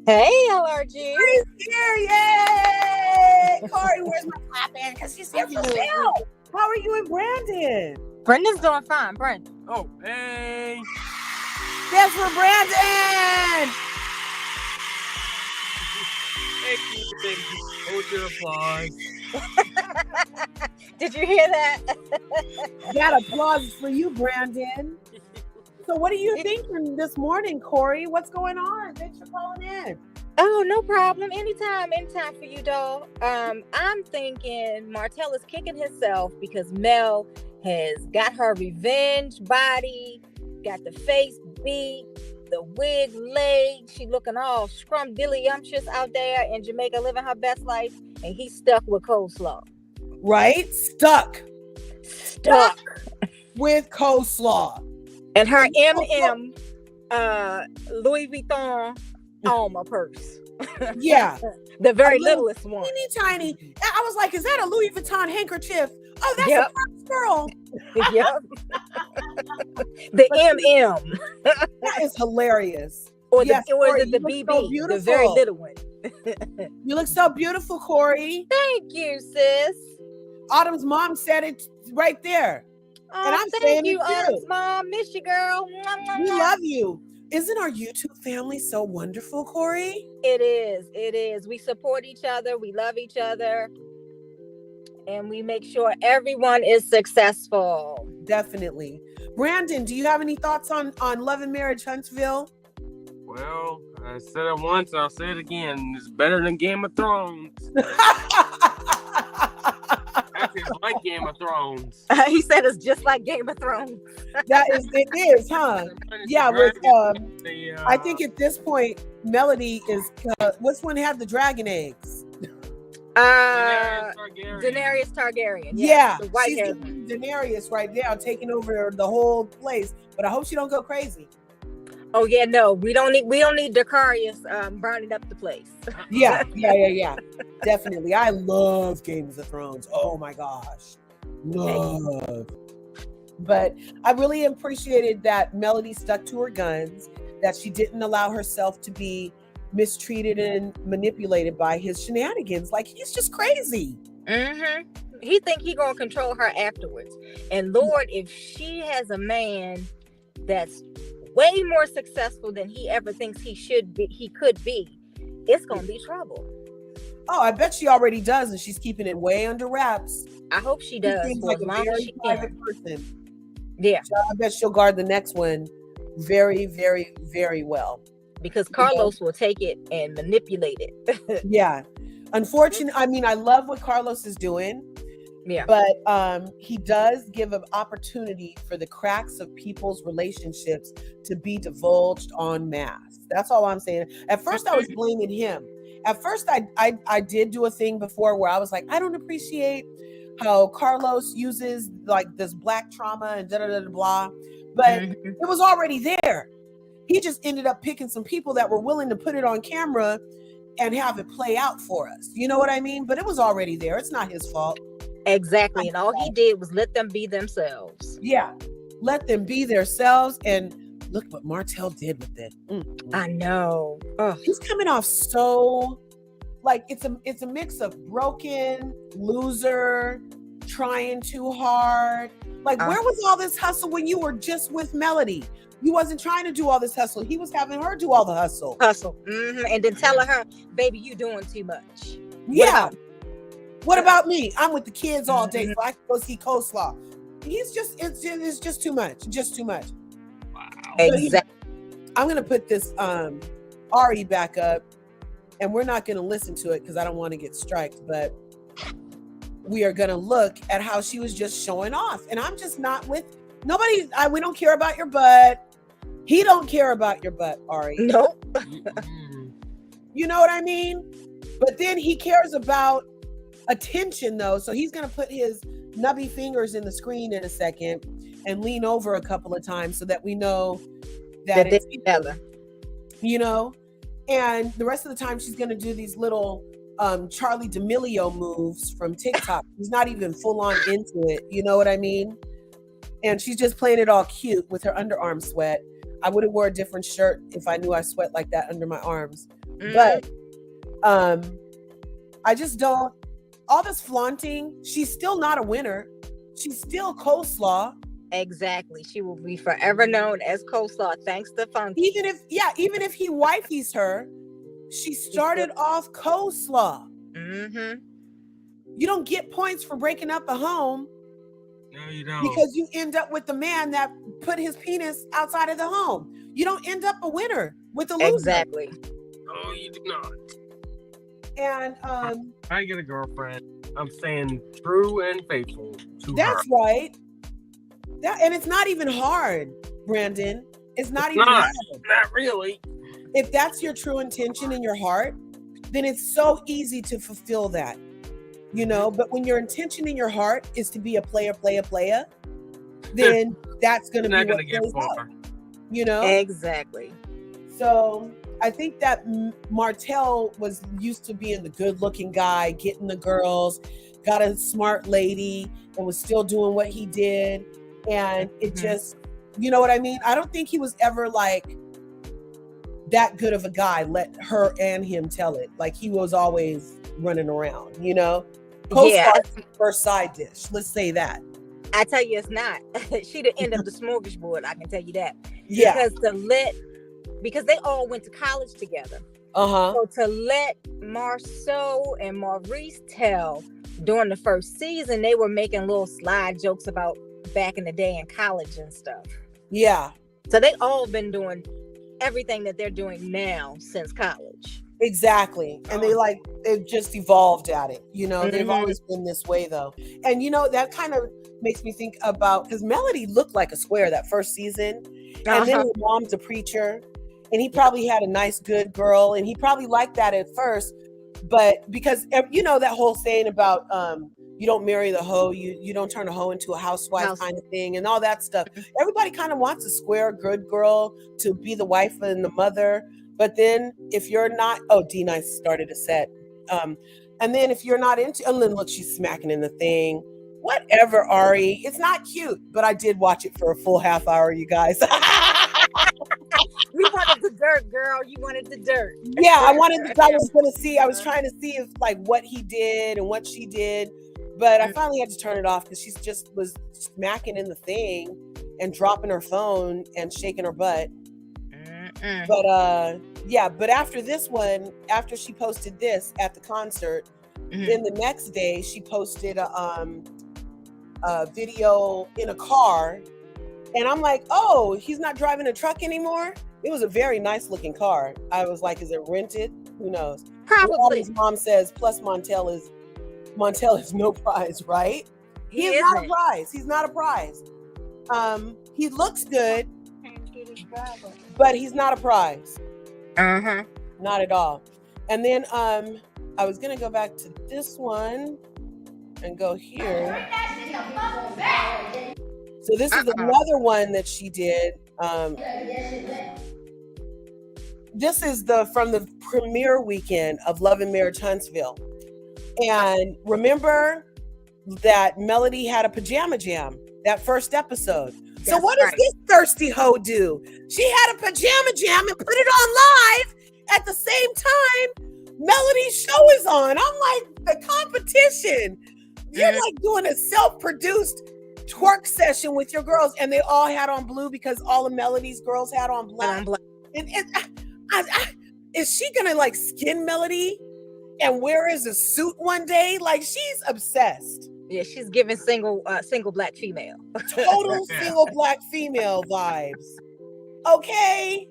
S3: Hey, LRG.
S1: Corey's here, yay! Corey, where's my clapping? Because she's here for Phil. How are you and Brandon?
S3: Brendan's doing fine, Brendan.
S4: Oh, hey!
S1: That's for Brandon!
S4: Thank you. Hold your applause.
S3: Did you hear that?
S1: That applause is for you, Brandon. So what are you thinking this morning, Corey? What's going on? Thanks for calling in.
S3: Oh, no problem. Anytime for you, doll. I'm thinking Martell is kicking himself because Mel has got her revenge body, got the face beat, the wig laid. She looking all scrumdiddlyumptious out there in Jamaica living her best life, and he's stuck with coleslaw.
S1: Right? Stuck with coleslaw. And
S3: her M&M Louis Vuitton Alma purse.
S1: Yeah.
S3: The very littlest one.
S1: Teeny tiny. I was like, is that a Louis Vuitton handkerchief? Oh, that's a first girl.
S3: Yep. The M&M.
S1: That is hilarious.
S3: Or
S1: yes,
S3: the BB, so the very little one.
S1: You look so beautiful, Corey.
S3: Thank you, sis.
S1: Autumn's mom said it right there.
S3: Oh,
S1: and I'm
S3: thank you, Autumn's mom. Miss you, girl.
S1: We love you. Isn't our YouTube family so wonderful, Corey?
S3: It is. We support each other. We love each other. And we make sure everyone is successful.
S1: Definitely. Brandon, do you have any thoughts on Love and Marriage Huntsville?
S4: Well, I said it once, I'll say it again. It's better than Game of Thrones. Actually, it's like Game of Thrones.
S3: He said it's just like Game of Thrones.
S1: It is, huh? Yeah, with I think at this point, Melody is which one had the dragon eggs?
S3: Daenerys Targaryen.
S1: Yeah,
S3: the white
S1: she's Daenerys right now, taking over the whole place. But I hope she don't go crazy.
S3: Oh yeah, no, we don't need Dacarius burning up the place.
S1: Yeah. Definitely. I love Games of Thrones. Oh my gosh. Love. But I really appreciated that Melody stuck to her guns. that she didn't allow herself to be mistreated and manipulated by his shenanigans. Like, he's just crazy.
S3: He think he gonna control her afterwards. And Lord, if she has a man that's way more successful than he ever thinks he could be, it's gonna be trouble.
S1: Oh, I bet she already does, and she's keeping it way under wraps.
S3: I hope she does.
S1: She seems
S3: for
S1: like
S3: as
S1: a
S3: long as
S1: very
S3: she
S1: private
S3: can.
S1: person.
S3: Yeah.
S1: So I bet she'll guard the next one very, very, very well.
S3: Because Carlos will take it and manipulate it.
S1: Yeah. Unfortunately, I mean, I love what Carlos is doing.
S3: Yeah.
S1: But he does give an opportunity for the cracks of people's relationships to be divulged en masse. That's all I'm saying. At first, I was blaming him. At first, I did do a thing before where I was like, I don't appreciate how Carlos uses like this black trauma and blah. But it was already there. He just ended up picking some people that were willing to put it on camera and have it play out for us. You know what I mean? But it was already there. It's not his fault.
S3: Exactly. And all he did was let them be themselves.
S1: Yeah. Let them be themselves. And look what Martell did with it.
S3: I know. Ugh.
S1: He's coming off so like it's a mix of broken, loser, trying too hard. Like, where was all this hustle when you were just with Melody? You wasn't trying to do all this hustle. He was having her do all the hustle.
S3: And then telling her, baby, you doing too much.
S1: Yeah. What about me? I'm with the kids all day, so I can go see Coleslaw. It's just too much. Just too much.
S4: Wow.
S3: Exactly.
S1: I'm gonna put this Ari back up, and we're not gonna listen to it because I don't want to get striked, but we are gonna look at how she was just showing off. And I'm just not with nobody. We don't care about your butt. He don't care about your butt, Ari.
S3: Nope.
S1: You know what I mean? But then he cares about attention though. So he's going to put his nubby fingers in the screen in a second and lean over a couple of times so that we know that it's
S3: together.
S1: You know? And the rest of the time she's going to do these little Charlie D'Amelio moves from TikTok. He's not even full on into it. You know what I mean? And she's just playing it all cute with her underarm sweat. I would have wore a different shirt if I knew I sweat like that under my arms. But I just don't, all this flaunting, she's still not a winner. She's still Coleslaw.
S3: Exactly. She will be forever known as Coleslaw, thanks to Funky.
S1: Even if he wifeys her, she started off Coleslaw. You don't get points for breaking up a home.
S4: No, you don't.
S1: Because you end up with the man that put his penis outside of the home. You don't end up a winner with a loser.
S3: Exactly.
S4: No, you do not.
S1: And
S4: I get a girlfriend. I'm staying true and faithful to
S1: that's
S4: her.
S1: right. And it's not even hard, Brandon. It's not even hard.
S4: Not really.
S1: If that's your true intention in your heart, then it's so easy to fulfill that. You know, but when your intention in your heart is to be a player, then that's going to be what plays out. You know?
S3: Exactly.
S1: So I think that Martell was used to being the good-looking guy, getting the girls, got a smart lady, and was still doing what he did. And it just, you know what I mean? I don't think he was ever like that good of a guy. Let her and him tell it. Like he was always running around, you know? Co-star's first side dish. Let's say that.
S3: I tell you, it's not. She the end of the smorgasbord. I can tell you that.
S1: Yeah.
S3: Because they all went to college together. So to let Marceau and Maurice tell during the first season, they were making little slide jokes about back in the day in college and stuff.
S1: Yeah.
S3: So they all been doing everything that they're doing now since college.
S1: Exactly. And they've just evolved at it. You know, they've always been this way though. And you know, that kind of makes me think about, because Melody looked like a square that first season. And then her mom's a preacher. And he probably had a nice, good girl. And he probably liked that at first. But because, you know, that whole saying about you don't marry the hoe, you don't turn a hoe into a housewife kind of thing and all that stuff. Everybody kind of wants a square, good girl to be the wife and the mother. But then if you're not, D-Nice started a set. And then if you're not into, and then look, she's smacking in the thing. Whatever, Ari. It's not cute, but I did watch it for a full half hour, you guys.
S3: We wanted dirt, girl. You wanted the dirt.
S1: Yeah, I was trying to see if like what he did and what she did, but I finally had to turn it off because she just was smacking in the thing and dropping her phone and shaking her butt. But but after this one, after she posted this at the concert, then the next day she posted a video in a car, and I'm like, oh, he's not driving a truck anymore. It was a very nice looking car. I was like, is it rented? Who knows?
S3: Probably.
S1: His mom says, plus Montel is no prize, right? He's not a prize. He's not a prize. He looks good, but he's not a prize. Not at all. And then I was gonna go back to this one and go here. So this is another one that she did. This is from the premiere weekend of Love and Marriage Huntsville. And remember that Melody had a pajama jam, that first episode. So what does this thirsty hoe do? She had a pajama jam and put it on live at the same time Melody's show is on. I'm like, the competition. You're like doing a self-produced twerk session with your girls, and they all had on blue because all of Melody's girls had on black. And is she gonna like skin Melody and wear as a suit one day? Like, she's obsessed.
S3: Yeah, she's giving single black female.
S1: Total single black female vibes. Okay?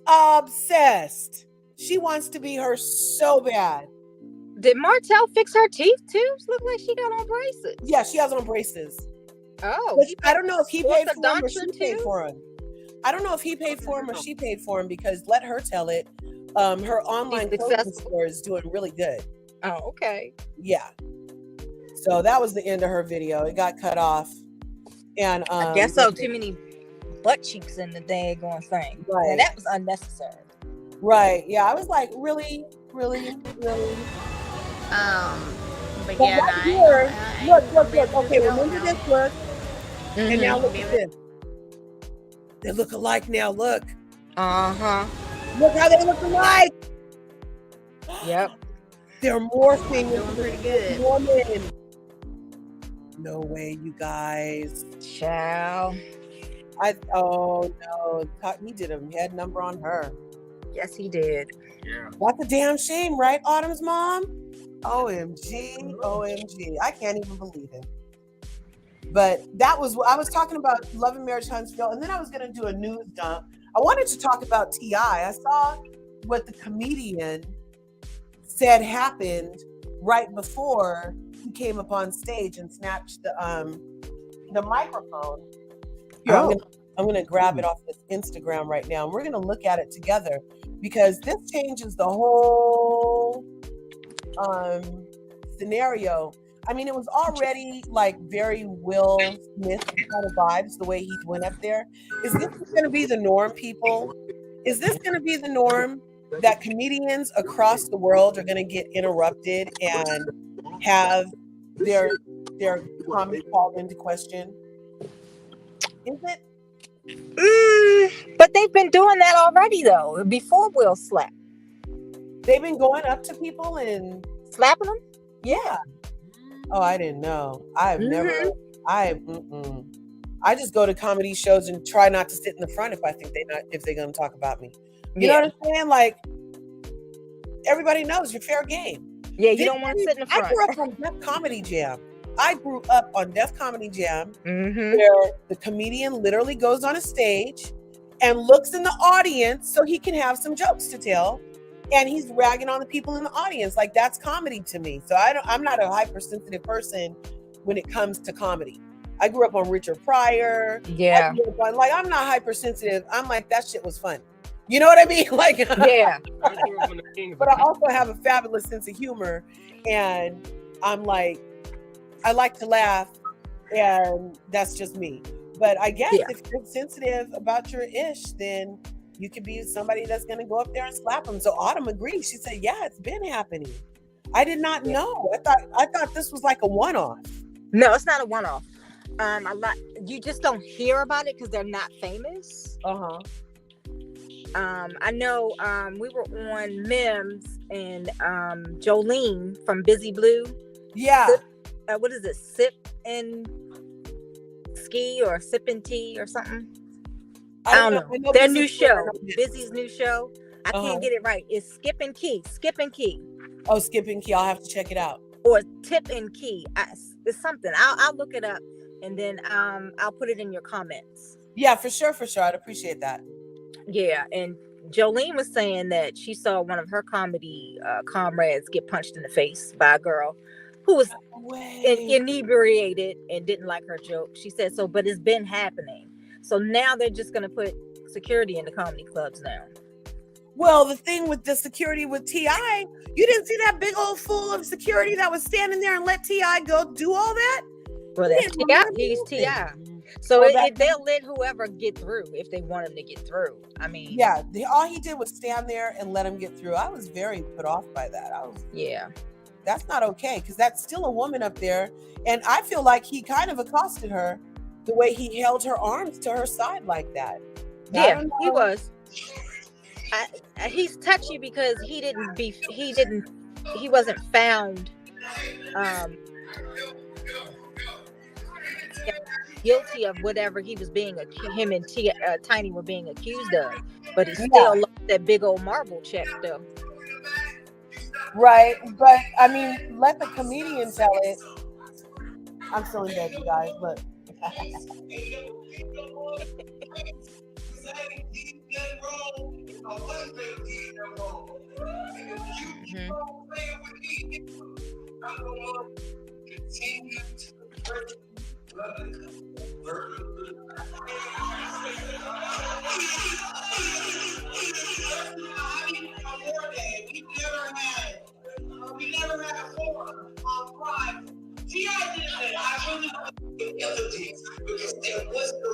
S1: Obsessed. She wants to be her so bad.
S3: Did Martell fix her teeth too? Look like she got on braces.
S1: Yeah, she has on braces.
S3: Oh.
S1: But I don't know if he paid for him or she paid for him. I don't know if he paid for him or she paid for him, because let her tell it. Her online clothing store is doing really good.
S3: Oh, okay.
S1: Yeah. So that was the end of her video. It got cut off. And
S3: I guess so. Too many butt cheeks in the daggone thing.
S1: Right.
S3: And that was unnecessary.
S1: Right. Yeah. I was like, really? Really? Really?
S2: But
S1: yeah,
S2: right
S1: here, look. Okay, remember this look? And now look at this. They look alike now. Look. Look how they look alike.
S3: Yep.
S1: They're morphing
S2: into pretty good
S1: woman. No way, you guys.
S3: Child.
S1: Oh no, he did a head number on her.
S3: Yes, he did.
S4: Yeah.
S1: That's a damn shame, right, Autumn's mom? OMG. I can't even believe it. But I was talking about Love and Marriage Huntsville, and then I was going to do a news dump. I wanted to talk about T.I. I saw what the comedian said happened right before he came up on stage and snatched the microphone. Here, I'm going to grab it off this Instagram right now, and we're going to look at it together, because this changes the whole scenario. I mean, it was already like very Will Smith kind of vibes, the way he went up there. Is this going to be the norm, people? Is this going to be the norm, that comedians across the world are going to get interrupted and have their comedy called into question? Is it?
S3: But they've been doing that already, though. Before Will slapped,
S1: they've been going up to people and
S3: slapping them.
S1: Yeah. Oh, I didn't know. I've never. I just go to comedy shows and try not to sit in the front if I think if they're going to talk about me. You know what I'm saying? Like, everybody knows you're fair game.
S3: Yeah, you don't want to sit in the front.
S1: I grew up on Def Comedy Jam. Where the comedian literally goes on a stage and looks in the audience so he can have some jokes to tell, and he's ragging on the people in the audience. Like, that's comedy to me. So I'm not a hypersensitive person when it comes to comedy. I grew up on Richard Pryor.
S3: Yeah.
S1: I'm not hypersensitive. I'm like, that shit was fun. You know what I mean? Like,
S3: yeah.
S1: But I also have a fabulous sense of humor, and I'm like, I like to laugh, and that's just me. But I guess if you're sensitive about your ish, then you could be somebody that's going to go up there and slap them. So Autumn agreed. She said, yeah, it's been happening. I did not know. I thought this was like a one-off.
S3: No, it's not a one-off. You just don't hear about it because they're not famous. I know we were on Mims and Jolene from Busy Blue.
S1: Yeah.
S3: What is it? Sip and Ski or Sip and Tea or something? I don't know. Their new show, Busy's new show. I can't get it right. It's Skip and Key. Skip and Key.
S1: Oh, Skip and Key. I'll have to check it out.
S3: Or Tip and Key. It's something. I'll look it up and then I'll put it in your comments.
S1: Yeah, for sure. I'd appreciate that.
S3: Yeah, and Jolene was saying that she saw one of her comedy comrades get punched in the face by a girl who was inebriated and didn't like her joke. She said so, but it's been happening. So now they're just going to put security in the comedy clubs now.
S1: Well, the thing with the security with T.I., you didn't see that big old fool of security that was standing there and let T.I. go do all that?
S3: Well, that's T.I. He's T.I. So they'll let whoever get through if they want him to get through. I mean,
S1: yeah, all he did was stand there and let him get through. I was very put off by that. That's not okay, because that's still a woman up there, and I feel like he kind of accosted her the way he held her arms to her side like that.
S3: Yeah, he was. He's touchy because he wasn't found guilty of whatever he was him and Tiny were being accused of, but he still lost that big old marble check though.
S1: Right, but I mean, let the comedian tell it. I'm still in bed, you guys. Look. We never had a forum on Pride. T.I. did it. I really because there was no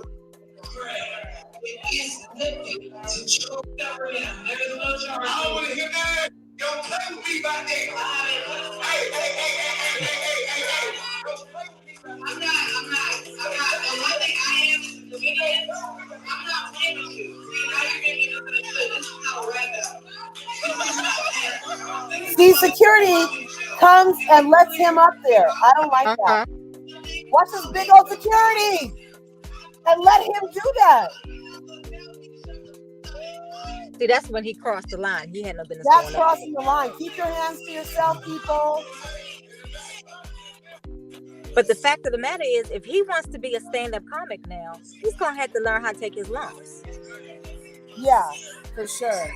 S1: prayer. It is lifted to choke down. There is no charge. I don't want to hear that. Don't play with me back there. Hey. Don't play with me back there. I'm not. The one thing I am is the video. I'm not playing with you. See, now you're getting into the good. This is not random. See, security comes and lets him up there. I don't like that. Watch this big old security and let him do that.
S3: See, that's when he crossed the line. He had no business.
S1: That's crossing the line. Keep your hands to yourself, people.
S3: But the fact of the matter is, if he wants to be a stand-up comic now, he's gonna have to learn how to take his lumps.
S1: Yeah, for sure.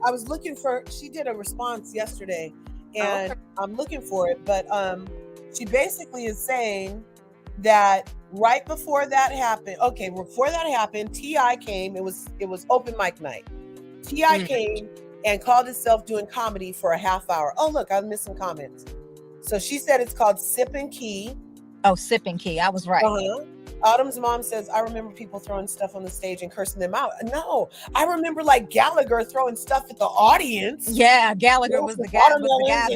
S1: I was looking for, she did a response yesterday and I'm looking for it, but she basically is saying that right before that happened, T.I. came, it was open mic night. T.I. came and called himself doing comedy for a half hour. Oh, look, I missed some comments. So she said it's called Sip and Key.
S3: Oh, Sip and Key. I was right.
S1: Autumn's mom says, I remember people throwing stuff on the stage and cursing them out. No, I remember like Gallagher throwing stuff at the audience.
S3: Yeah, Gallagher was the guy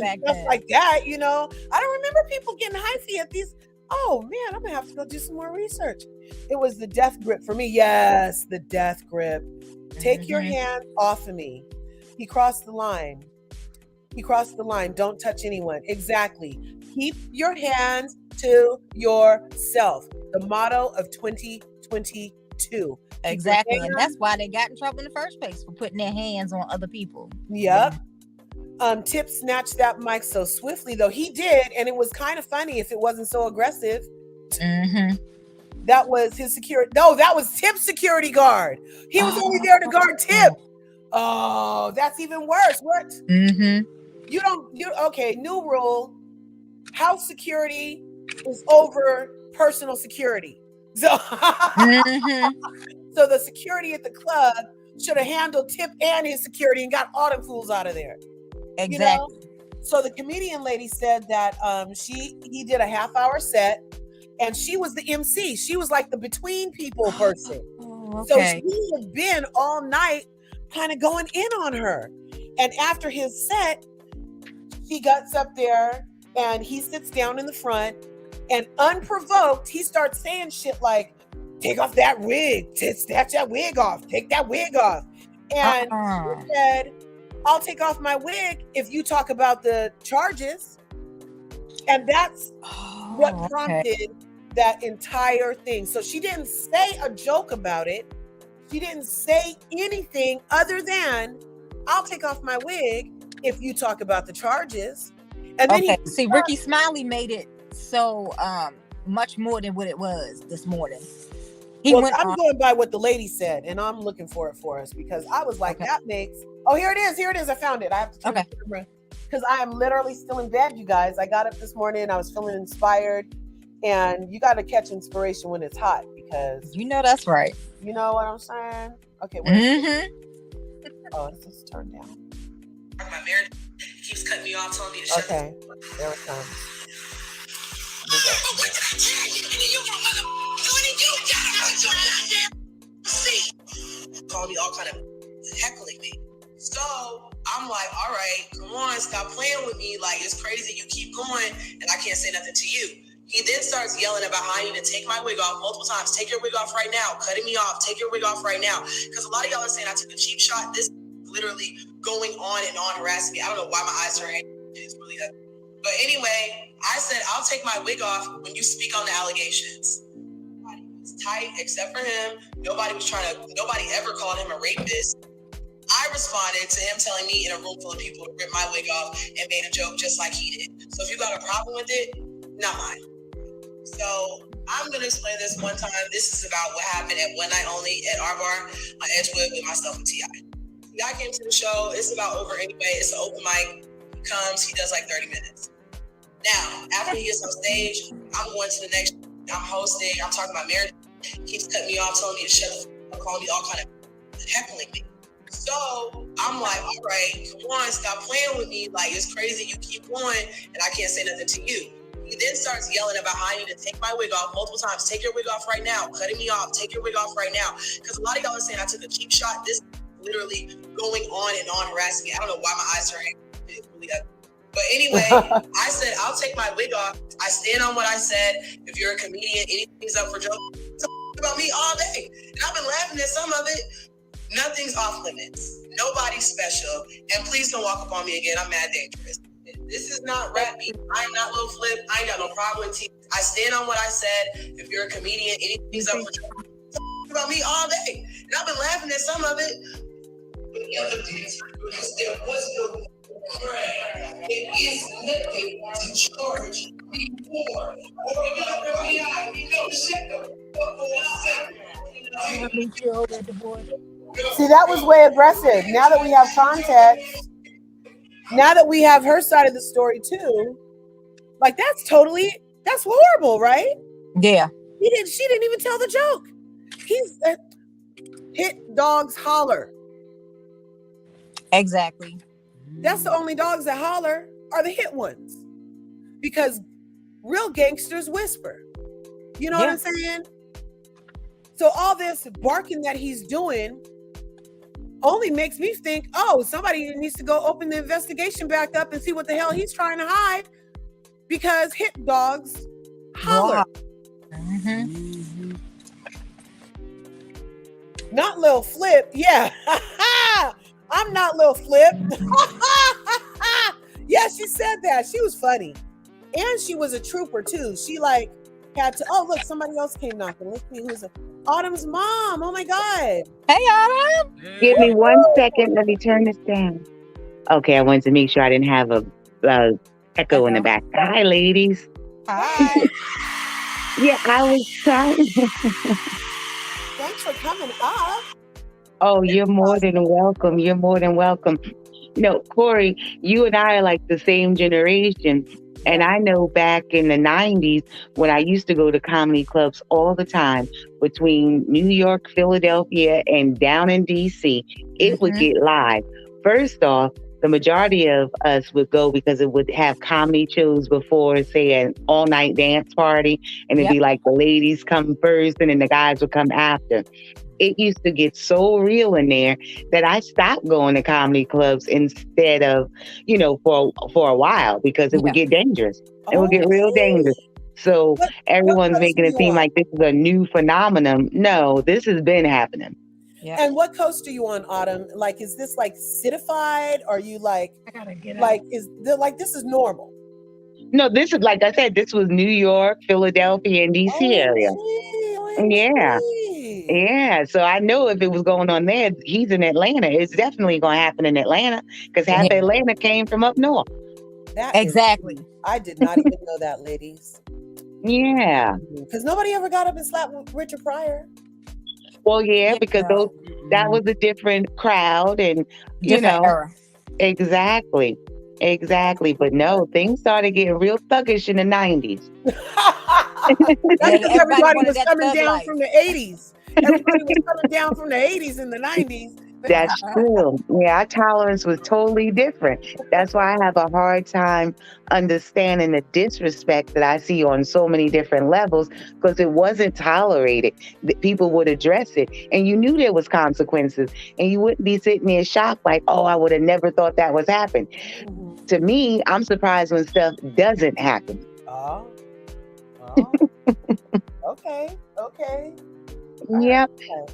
S3: back then.
S1: Like that, you know. I don't remember people getting hyphy at these. Oh man, I'm gonna have to go do some more research. It was the death grip for me. Yes, the death grip. Take your hand off of me. He crossed the line. Don't touch anyone. Exactly. Keep your hands to yourself. The motto of 2022.
S3: Exactly. And that's why they got in trouble in the first place, for putting their hands on other people.
S1: Yep. Tip snatched that mic so swiftly, though. He did, and it was kind of funny if it wasn't so aggressive. That was his security. No, that was Tip's security guard. He was only there to guard Tip. Oh, that's even worse. What? Okay, new rule. House security is over personal security. So, so the security at the club should have handled Tip and his security and got all them fools out of there.
S3: Exactly.
S1: You know? So the comedian lady said that he did a half-hour set and she was the MC. She was like the between people person. So she had been all night kind of going in on her. And after his set, he gets up there and he sits down in the front, and unprovoked, he starts saying shit like, take off that wig, snatch that wig off, take that wig off. And she said, I'll take off my wig if you talk about the charges. And that's what prompted that entire thing. So she didn't say a joke about it. She didn't say anything other than, I'll take off my wig if you talk about the charges. And then
S3: see, Ricky Smiley made it so much more than what it was this morning.
S1: I'm going by what the lady said, and I'm looking for it for us because I was like, that makes. Oh, here it is. I found it. I have to turn the camera because I am literally still in bed, you guys. I got up this morning. I was feeling inspired, and you got to catch inspiration when it's hot because
S3: you know that's right.
S1: You know what I'm saying? Okay. Oh, this is turned down.
S5: My marriage keeps cutting me off, telling me to shut
S1: there it comes.
S5: Call me all kind of heckling me. So I'm like, all right, come on, stop playing with me. Like, it's crazy. You keep going and I can't say nothing to you. He then starts yelling about how I need to take my wig off multiple times. Take your wig off right now. Cutting me off. Take your wig off right now. Because a lot of y'all are saying I took a cheap shot. This is literally going on and on harassing me. I don't know why my eyes are hanging. It's really that. But anyway, I said, I'll take my wig off when you speak on the allegations. Nobody was tight except for him. Nobody ever called him a rapist. I responded to him telling me in a room full of people to rip my wig off and made a joke just like he did. So if you got a problem with it, not mine. So I'm going to explain this one time. This is about what happened at One Night Only at our bar on Edgewood with myself and T.I. T.I. came to the show. It's about over anyway. It's an open mic. He comes. He does like 30 minutes. Now, after he gets on stage, I'm going to the next. I'm hosting. I'm talking about marriage. He keeps cutting me off, telling me to shut up, calling me all kind of heckling me. So I'm like, all right, come on, stop playing with me. Like, it's crazy. You keep going, and I can't say nothing to you. He then starts yelling about how I need to take my wig off multiple times. Take your wig off right now. Cutting me off. Take your wig off right now. Because a lot of y'all are saying I took a cheap shot. This is literally going on and on harassing me. I don't know why my eyes are hanging. It's really that. But anyway, I said, I'll take my wig off. I stand on what I said. If you're a comedian, anything's up for joke. Talk about me all day. And I've been laughing at some of it. Nothing's off limits. Nobody's special. And please don't walk up on me again. I'm mad dangerous. This is not rap beat. I am not Lil Flip. I ain't got no problem with T. I stand on what I said. If you're a comedian, anything's up for joke. Talk about me all day. And I've been laughing at some of it. But the other things, because there was no crime. It is nothing to charge before.
S1: See, that was way aggressive. Now that we have context, now that we have her side of the story too, like that's horrible, right?
S3: Yeah.
S1: She didn't even tell the joke. He's hit dogs holler.
S3: Exactly.
S1: That's the only dogs that holler are the hit ones. Because real gangsters whisper. You know what I'm saying? So all this barking that he's doing only makes me think, oh, somebody needs to go open the investigation back up and see what the hell he's trying to hide. Because hit dogs holler.
S3: Wow. Mm-hmm.
S1: Not Lil Flip. Yeah. I'm not Lil Flip. Yeah, she said that. She was funny. And she was a trooper too. She had to, oh, look, somebody else came knocking. Let's see who's Autumn's mom. Oh my God.
S3: Hey, Autumn.
S6: Give me 1 second. Let me turn this down. Okay, I wanted to make sure I didn't have a echo in the back. Hi, ladies.
S3: Hi.
S6: Yeah, I was trying.
S1: Thanks for coming up.
S6: Oh, you're more than welcome. You're more than welcome. Corey, you and I are like the same generation. And I know back in the 90s when I used to go to comedy clubs all the time between New York, Philadelphia, and down in D.C., it would get live. First off, the majority of us would go because it would have comedy shows before, say, an all-night dance party. And it'd be like the ladies come first and then the guys would come after. It used to get so real in there that I stopped going to comedy clubs instead of, for a while because it would get dangerous. It would get real dangerous. So
S1: What
S6: everyone's
S1: coast
S6: making
S1: are
S6: it
S1: you
S6: seem
S1: on?
S6: like this is a new phenomenon. No, this has been happening.
S3: Yeah.
S1: And what coast are you on, Autumn? Like, is this like citified? Are you like,
S3: I gotta get
S1: this is normal?
S6: No, this is like I said, this was New York, Philadelphia, and DC area.
S1: OMG,
S6: Yeah.
S1: OMG.
S6: Yeah. So I know if it was going on there, he's in Atlanta. It's definitely going to happen in Atlanta because half
S3: Yeah.
S6: Atlanta came from up north.
S1: That is
S3: Exactly.
S1: deep. I did not even know that, ladies.
S6: Yeah.
S1: Because nobody ever got up and slapped Richard Pryor.
S6: Well, yeah,
S3: Yeah,
S6: because
S3: no.
S6: that was a different crowd and, you
S3: Different
S6: know,
S3: era.
S6: exactly. Exactly. But no, things started getting real thuggish in the 90s.
S1: That's because everybody
S3: wanted
S1: was
S3: that
S1: coming
S3: thug
S1: down
S3: life.
S1: from the 80s. Everybody was coming down from the 80s and the 90s.
S6: That's true. Yeah, our tolerance was totally different. That's why I have a hard time understanding the disrespect that I see on so many different levels because it wasn't tolerated. People would address it, and you knew there was consequences, and you wouldn't be sitting there shocked like, "Oh, I would have never thought that was happening." To me, I'm surprised when stuff doesn't happen.
S1: Oh. Okay.
S6: Yep.
S1: Okay.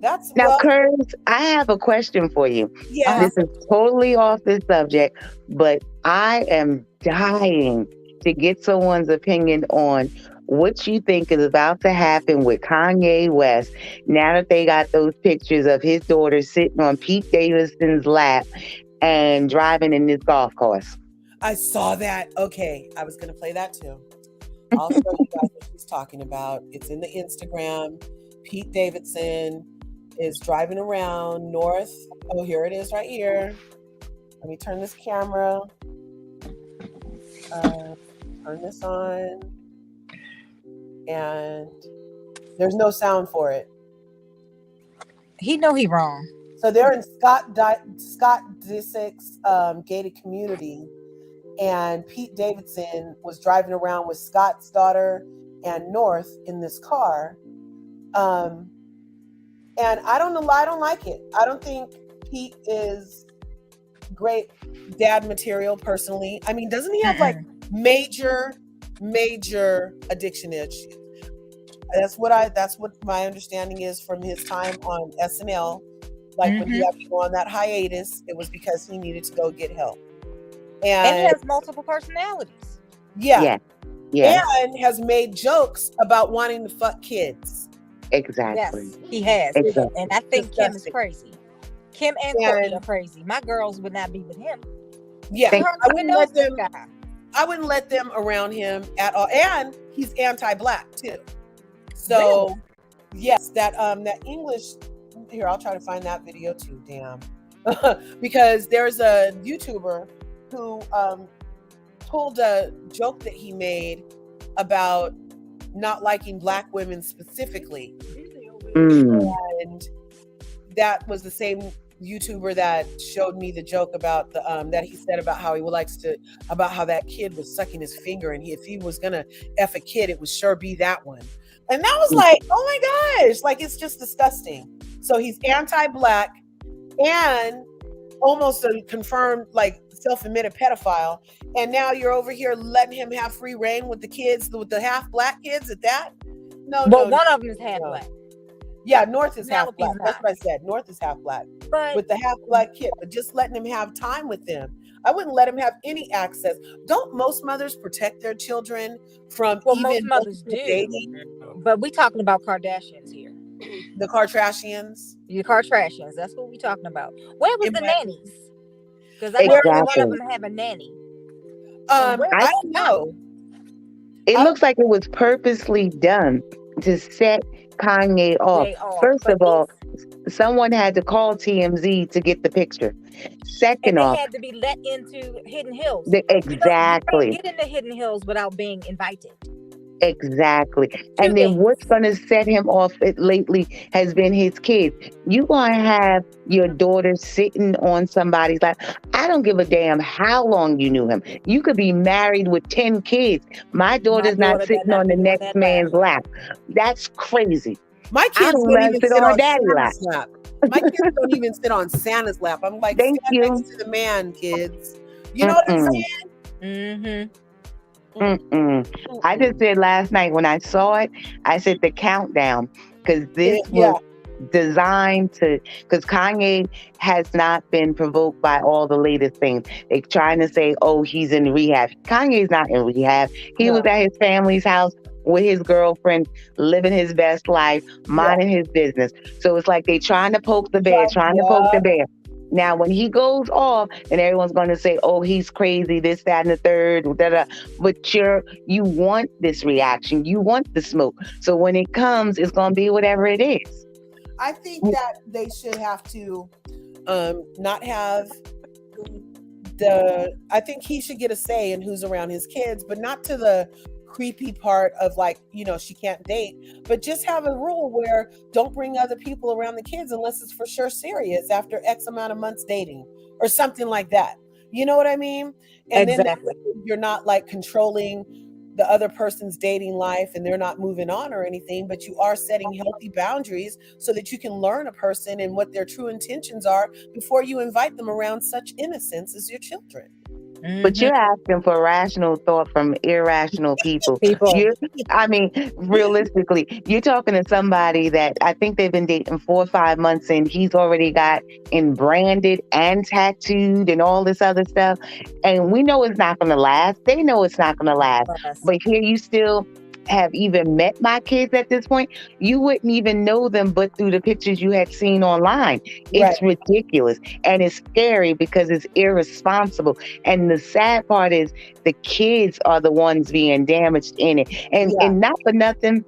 S1: That's
S6: Now, Curtis, I have a question for you.
S1: Yeah.
S6: This is totally off the subject, but I am dying to get someone's opinion on what you think is about to happen with Kanye West now that they got those pictures of his daughter sitting on Pete Davidson's lap and driving in this golf course.
S1: I saw that. Okay, I was going to play that too. I'll show you guys what she's talking about. It's in the Instagram. Pete Davidson is driving around north. Oh, here it is right here. Let me turn this camera. Turn this on. And there's no sound for it.
S3: He know he wrong.
S1: So they're in Scott Disick's gated community. And Pete Davidson was driving around with Scott's daughter and North in this car. And I don't know, I don't like it. I don't think Pete is great dad material personally. I mean, doesn't he have like major addiction issues? That's what my understanding is from his time on SNL. Like when he had to go on that hiatus, it was because he needed to go get help.
S3: And he has multiple personalities.
S1: Yeah. And has made jokes about wanting to fuck kids.
S6: Exactly.
S3: Yes, he has.
S6: Exactly.
S3: And I think Kim is crazy. Kim and Courtney are crazy. My girls would not be with him.
S1: Yeah. I wouldn't let them around him at all. And he's anti-black too. So yes, that English here, I'll try to find that video too, damn. Because there's a YouTuber who told a joke that he made about not liking black women specifically. And that was the same YouTuber that showed me the joke about the that he said about how he likes to, about how that kid was sucking his finger, and if he was gonna F a kid, it would sure be that one. And that was like, oh my gosh, like it's just disgusting. So he's anti-black and almost a confirmed like self-admitted pedophile, and now you're over here letting him have free reign with the kids, with the half black kids at that.
S3: But one of them is half black.
S1: Yeah, North is half black. That's what I said. North is half black, but with the half black kid. But just letting him have time with them, I wouldn't let him have any access. Don't most mothers protect their children from
S3: most mothers do dating? But we talking about Kardashians here.
S1: The Kardashians.
S3: The Kardashians. That's what we talking about. Where was the nannies? Because I know one of them have a nanny.
S1: I don't know.
S6: It looks like it was purposely done to set Kanye off. First of all, someone had to call TMZ to get the picture. Second off,
S3: they had to be let into Hidden Hills.
S6: Exactly.
S3: You don't get into Hidden Hills without being invited.
S6: Exactly. And then what's going to set him off lately has been his kids. You going to have your daughter sitting on somebody's lap. I don't give a damn how long you knew him. You could be married with 10 kids. My daughter's not sitting on the next man's lap. That's crazy.
S1: My kids don't even sit on Santa's lap. My kids don't even sit on Santa's lap. I'm like, stand next to the man, kids. You know what I'm saying?
S6: Mm-mm. I just said last night when I saw it, I said the countdown because this
S1: Yeah,
S6: was designed to, because Kanye has not been provoked by all the latest things. They're trying to say, oh, he's in rehab. Kanye's not in rehab. He was
S1: no,
S6: at his family's house with his girlfriend, living his best life,
S1: yeah.
S6: minding his business. So it's like they trying to poke the bear, trying to poke
S1: Yeah,
S6: the bear. Now, when he goes off, then everyone's going to say, "Oh, he's crazy." This, that, and the third. Da, da. But you want this reaction. You want the smoke. So when it comes, it's going to be whatever it is.
S1: I think that they should have to not have I think he should get a say in who's around his kids, but not to the creepy part of like, she can't date, but just have a rule where don't bring other people around the kids unless it's for sure serious after X amount of months dating or something like that. You know what I mean? And then that
S3: Exactly.
S1: way you're not like controlling the other person's dating life and they're not moving on or anything, but you are setting healthy boundaries so that you can learn a person and what their true intentions are before you invite them around such innocence as your children.
S6: But
S3: Hmm.
S6: you're asking for rational thought from irrational people.
S3: People.
S6: You're, I mean, realistically, you're talking to somebody that I think they've been dating 4 or 5 months and he's already got in branded and tattooed and all this other stuff. And we know it's not going to last. They know it's not going to last.
S3: Us.
S6: But here you still have even met my kids at this point. You wouldn't even know them but through the pictures you had seen online.
S1: Right.
S6: It's ridiculous. And it's scary because it's irresponsible. And the sad part is the kids are the ones being damaged in it. And
S1: Yeah.
S6: and not for nothing,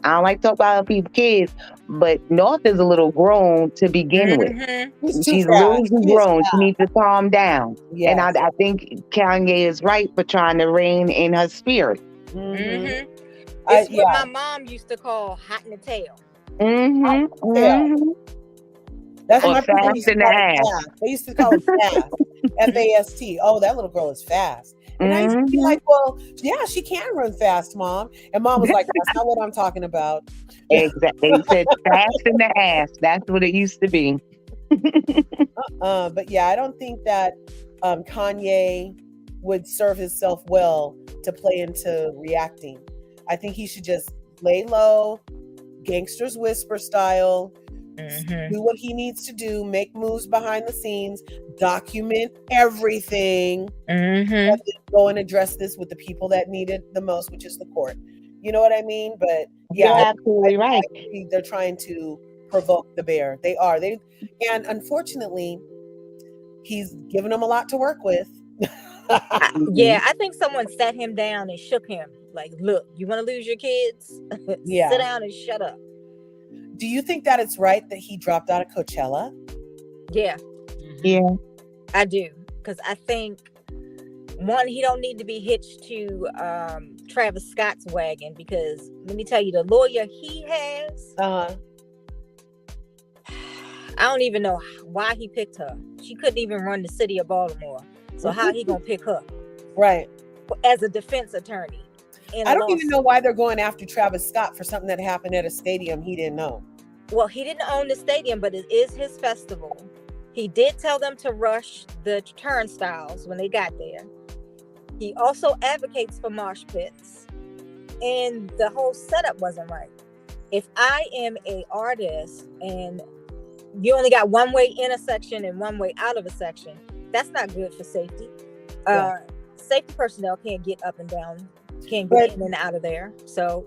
S6: I don't like to talk about other people's kids, but North is a little grown to begin with.
S3: Hmm.
S1: He's too
S6: She's a little
S1: fast.
S6: too
S1: He is
S6: grown. She
S1: fast.
S6: needs to calm down. And
S1: Yes.
S6: I think Kanye is right for trying to rein in her spirit.
S1: Mhm.
S3: It's what
S1: Yeah.
S3: my mom used to call hot in the tail.
S6: Mm-hmm.
S1: Yeah.
S6: Mm-hmm.
S1: That's
S6: Or
S1: my people
S6: fast
S1: used to
S6: in the
S1: call
S6: ass.
S1: it fast. They used to call it fast. F-A-S-T. Oh, that little girl is fast. And I used to be
S6: Mm-hmm.
S1: like, well, yeah, she can run fast, Mom. And Mom was like, that's not what I'm talking about.
S6: Exactly. They said fast in the ass. That's what it used to be.
S1: But yeah, I don't think that Kanye would serve himself well to play into reacting. I think he should just lay low, gangsters whisper style,
S3: Hmm.
S1: do what he needs to do, make moves behind the scenes, document everything,
S3: Hmm.
S1: and then go and address this with the people that need it the most, which is the court. You know what I mean? But
S6: You're
S1: yeah,
S6: absolutely right.
S1: they're trying to provoke the bear. They are. And unfortunately, he's given them a lot to work with.
S3: Yeah, I think someone sat him down and shook him. Like, look, you want to lose your kids?
S1: Yeah.
S3: Sit down and shut up.
S1: Do you think that it's right that he dropped out of Coachella?
S3: Yeah,
S6: Yeah.
S3: I do. Because I think, one, he don't need to be hitched to Travis Scott's wagon. Because let me tell you, the lawyer he has, I don't even know why he picked her. She couldn't even run the city of Baltimore. So how he gonna pick her
S1: Right.
S3: as a defense attorney?
S1: I don't even know why they're going after Travis Scott for something that happened at a stadium he didn't know.
S3: Well, he didn't own the stadium, but it is his festival. He did tell them to rush the turnstiles when they got there. He also advocates for mosh pits, and the whole setup wasn't right. If I am an artist and you only got one way in a section and one way out of a section, that's not good for safety.
S1: Yeah.
S3: Safety personnel can't get up and down, can't get in and out of there. So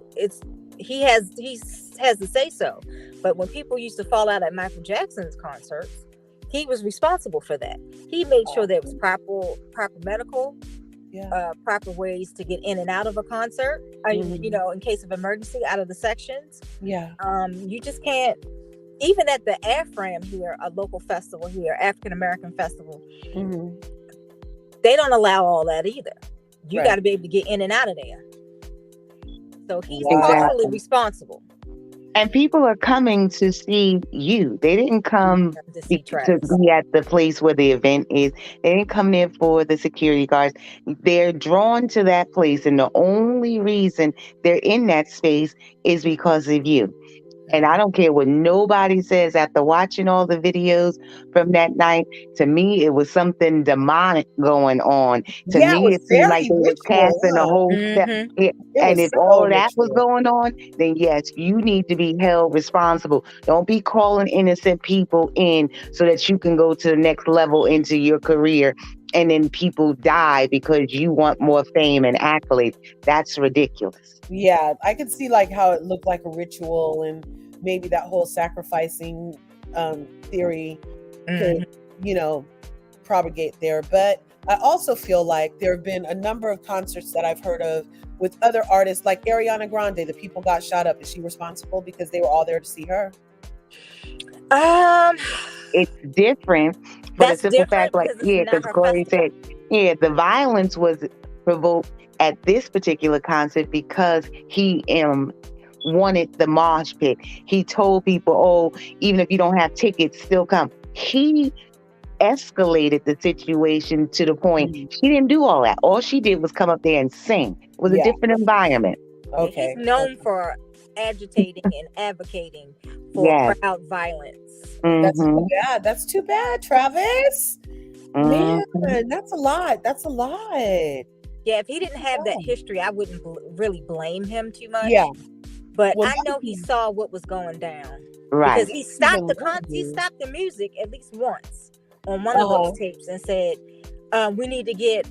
S3: he has to say so. But when people used to fall out at Michael Jackson's concerts, he was responsible for that. He made sure there was proper medical, proper ways to get in and out of a concert. You know, in case of emergency, out of the sections.
S1: Yeah.
S3: You just can't. Even at the AFRAM here, a local festival here, African American festival, they don't allow all that either. You got to be able to get in and out of there. So he's partially responsible.
S6: And people are coming to see you. They didn't come
S3: to see
S6: to be at the place where the event is. They didn't come there for the security guards. They're drawn to that place. And the only reason they're in that space is because of you. And I don't care what nobody says after watching all the videos from that night. To me, it was something demonic going on. To
S1: Yeah, it
S6: me,
S1: was
S6: it seemed like
S1: very
S6: they were
S1: ritual,
S6: casting a
S1: huh?
S6: whole spell.
S3: Mm-hmm.
S6: Yeah.
S1: It
S6: And
S1: was
S6: if all
S1: so
S6: of that was
S1: ritual.
S6: going on, then yes, you need to be held responsible. Don't be calling innocent people in so that you can go to the next level into your career. And then people die because you want more fame and accolades. That's ridiculous.
S1: Yeah, I could see like how it looked like a ritual, and maybe that whole sacrificing theory
S3: Mm-hmm.
S1: could, you know, propagate there. But I also feel like there have been a number of concerts that I've heard of with other artists, like Ariana Grande. The people got shot up. Is she responsible because they were all there to see her?
S3: Um,
S6: It's different for the
S3: that's
S6: simple fact,
S3: different
S6: like,
S3: because it's
S6: yeah,
S3: not
S6: because
S3: her
S6: Corey
S3: festival.
S6: said, yeah, the violence was provoked at this particular concert because he wanted the mosh pit. He told people, oh, even if you don't have tickets, still come. He escalated the situation to the point
S1: Mm,
S6: she didn't do all that. All she did was come up there and sing. It was a
S1: yeah.
S6: different environment.
S3: Yeah, he's
S1: Okay.
S3: known for agitating and advocating for
S6: Yes.
S3: crowd violence.
S1: That's too
S6: Mm-hmm.
S1: bad. That's too bad, Travis. Man,
S6: Mm-hmm.
S1: that's a lot. That's a lot.
S3: Yeah, if he didn't have that
S1: Yeah.
S3: history, I wouldn't really blame him too much.
S1: Yeah.
S3: But
S1: Well,
S3: I
S1: that
S3: know
S1: would
S3: he
S1: be
S3: saw what was going down
S6: Right.
S3: because he stopped the he
S1: even.
S3: stopped the music at least once on one of those tapes and said, "We need to get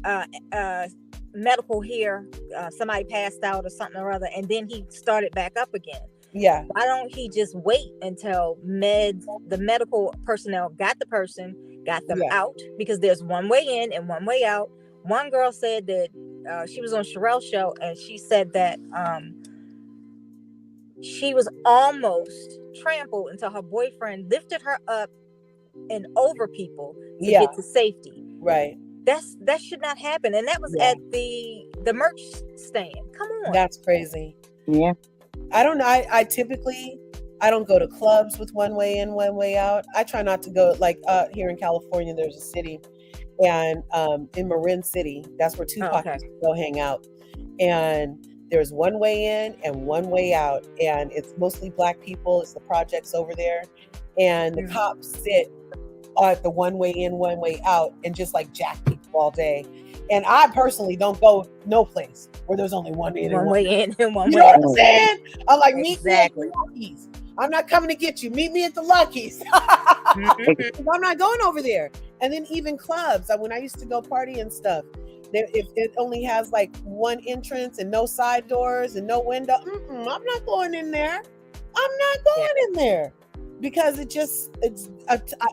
S3: medical here. Somebody passed out or something or other," and then he started back up again.
S1: Yeah.
S3: Why don't he just wait until the medical personnel got the person, got them
S1: Yeah.
S3: out? Because there's one way in and one way out. One girl said that she was on Sherelle's show and she said that she was almost trampled until her boyfriend lifted her up and over people to
S1: Yeah.
S3: get to safety.
S1: Right.
S3: That should not happen. And that was
S1: Yeah.
S3: at the merch stand. Come on.
S1: That's crazy.
S6: Yeah.
S1: I don't know. I typically I don't go to clubs with one way in, one way out. I try not to go like here in California. There's a city, and in Marin City, that's where Tupac
S3: okay.
S1: used to go hang out. And there's one way in and one way out, and it's mostly black people. It's the projects over there, and the cops sit at the one way in, one way out, and just like jack people all day. And I personally don't go no place where there's only one in and
S3: One
S1: one
S3: way in and one
S1: You
S3: way
S1: know
S3: out.
S1: what I'm saying? I'm like, meet
S3: Exactly.
S1: me at the Lucky's. I'm not coming to get you. Meet me at the Lucky's.
S3: Mhm.
S1: I'm not going over there. And then even clubs. When I used to go party and stuff, if it only has like one entrance and no side doors and no window, I'm not going in there. I'm not going in there because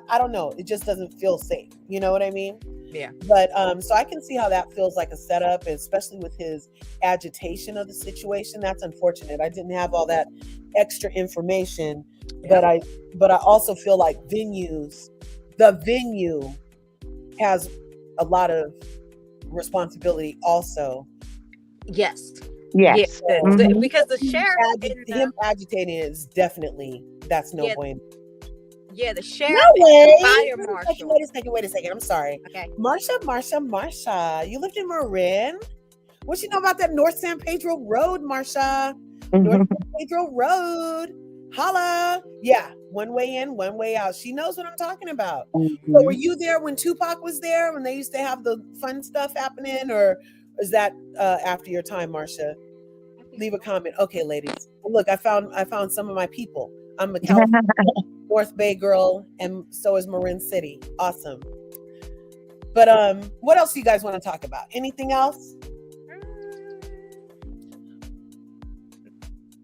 S1: I don't know. It just doesn't feel safe. You know what I mean?
S3: Yeah.
S1: But so I can see how that feels like a setup, especially with his agitation of the situation. That's unfortunate. I didn't have all that extra information, but I also feel like the venue has a lot of responsibility also.
S3: Yes.
S6: Yes.
S3: Yeah.
S6: Mhm.
S3: Because the sheriff
S1: Him agitating is definitely that's no bueno.
S3: Yeah, the sheriff
S1: No way.
S3: and the fire marshal.
S1: Wait a second. I'm sorry.
S3: Okay.
S1: Marsha. You lived in Marin. What you know about that North San Pedro Road, Marsha?
S6: Mhm.
S1: North San Pedro Road. Holla. Yeah. One way in, one way out. She knows what I'm talking about. So were you there when Tupac was there, when they used to have the fun stuff happening, or is that after your time, Marsha? Leave a comment. Okay, ladies. Look, I found some of my people. I'm a California North Bay girl, and so is Marin City. Awesome. But what else do you guys want to talk about? Anything else?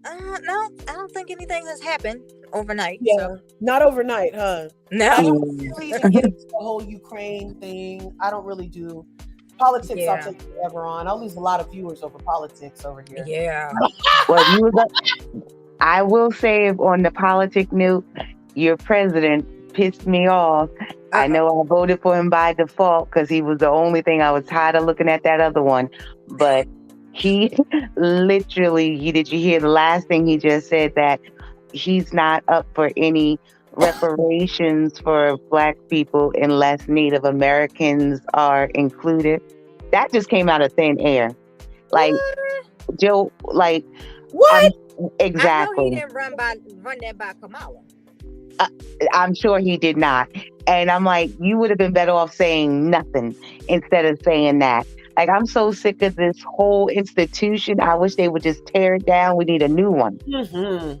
S3: No, I don't think anything has happened overnight.
S1: Yeah,
S3: so.
S1: not overnight, huh?
S3: No.
S1: I don't really even get into the whole Ukraine thing. I don't really do politics.
S3: Yeah.
S1: I'll take forever on. I'll lose a lot of viewers over politics over here.
S3: Yeah.
S6: Well, I will say on the politic note, your president pissed me off. I know I voted for him by default because he was the only thing. I was tired of looking at that other one. But he literally, did you hear the last thing he just said, that he's not up for any reparations for Black people unless Native Americans are included? That just came out of thin air. Like, Joe, like,
S1: what?
S3: I know he
S6: Exactly.
S3: didn't run that by Kamala.
S6: Uh, I'm sure he did not. And I'm like, you would have been better off saying nothing instead of saying that. Like, I'm so sick of this whole institution. I wish they would just tear it down. We need a new one.
S1: Hmm.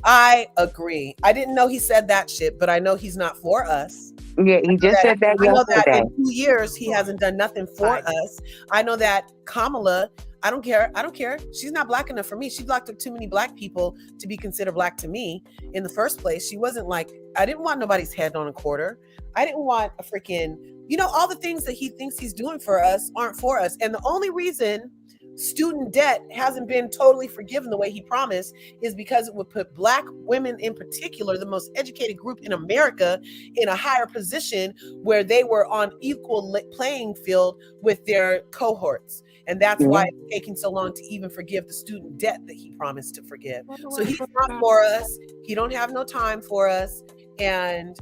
S1: I agree. I didn't know he said that shit, but I know he's not for us.
S6: Yeah, he just said that
S1: I know that
S6: yesterday.
S1: in 2 years he hasn't done nothing for us. I know that Kamala, I don't care. I don't care. She's not black enough for me. She blocked up too many black people to be considered black to me in the first place. She wasn't like, I didn't want nobody's head on a quarter. I didn't want a freaking, all the things that he thinks he's doing for us aren't for us. And the only reason student debt hasn't been totally forgiven the way he promised is because it would put black women in particular, the most educated group in America, in a higher position where they were on equal playing field with their cohorts. And that's why it's taking so long to even forgive the student debt that he promised to forgive. So he's not for us. He don't have no time for us. And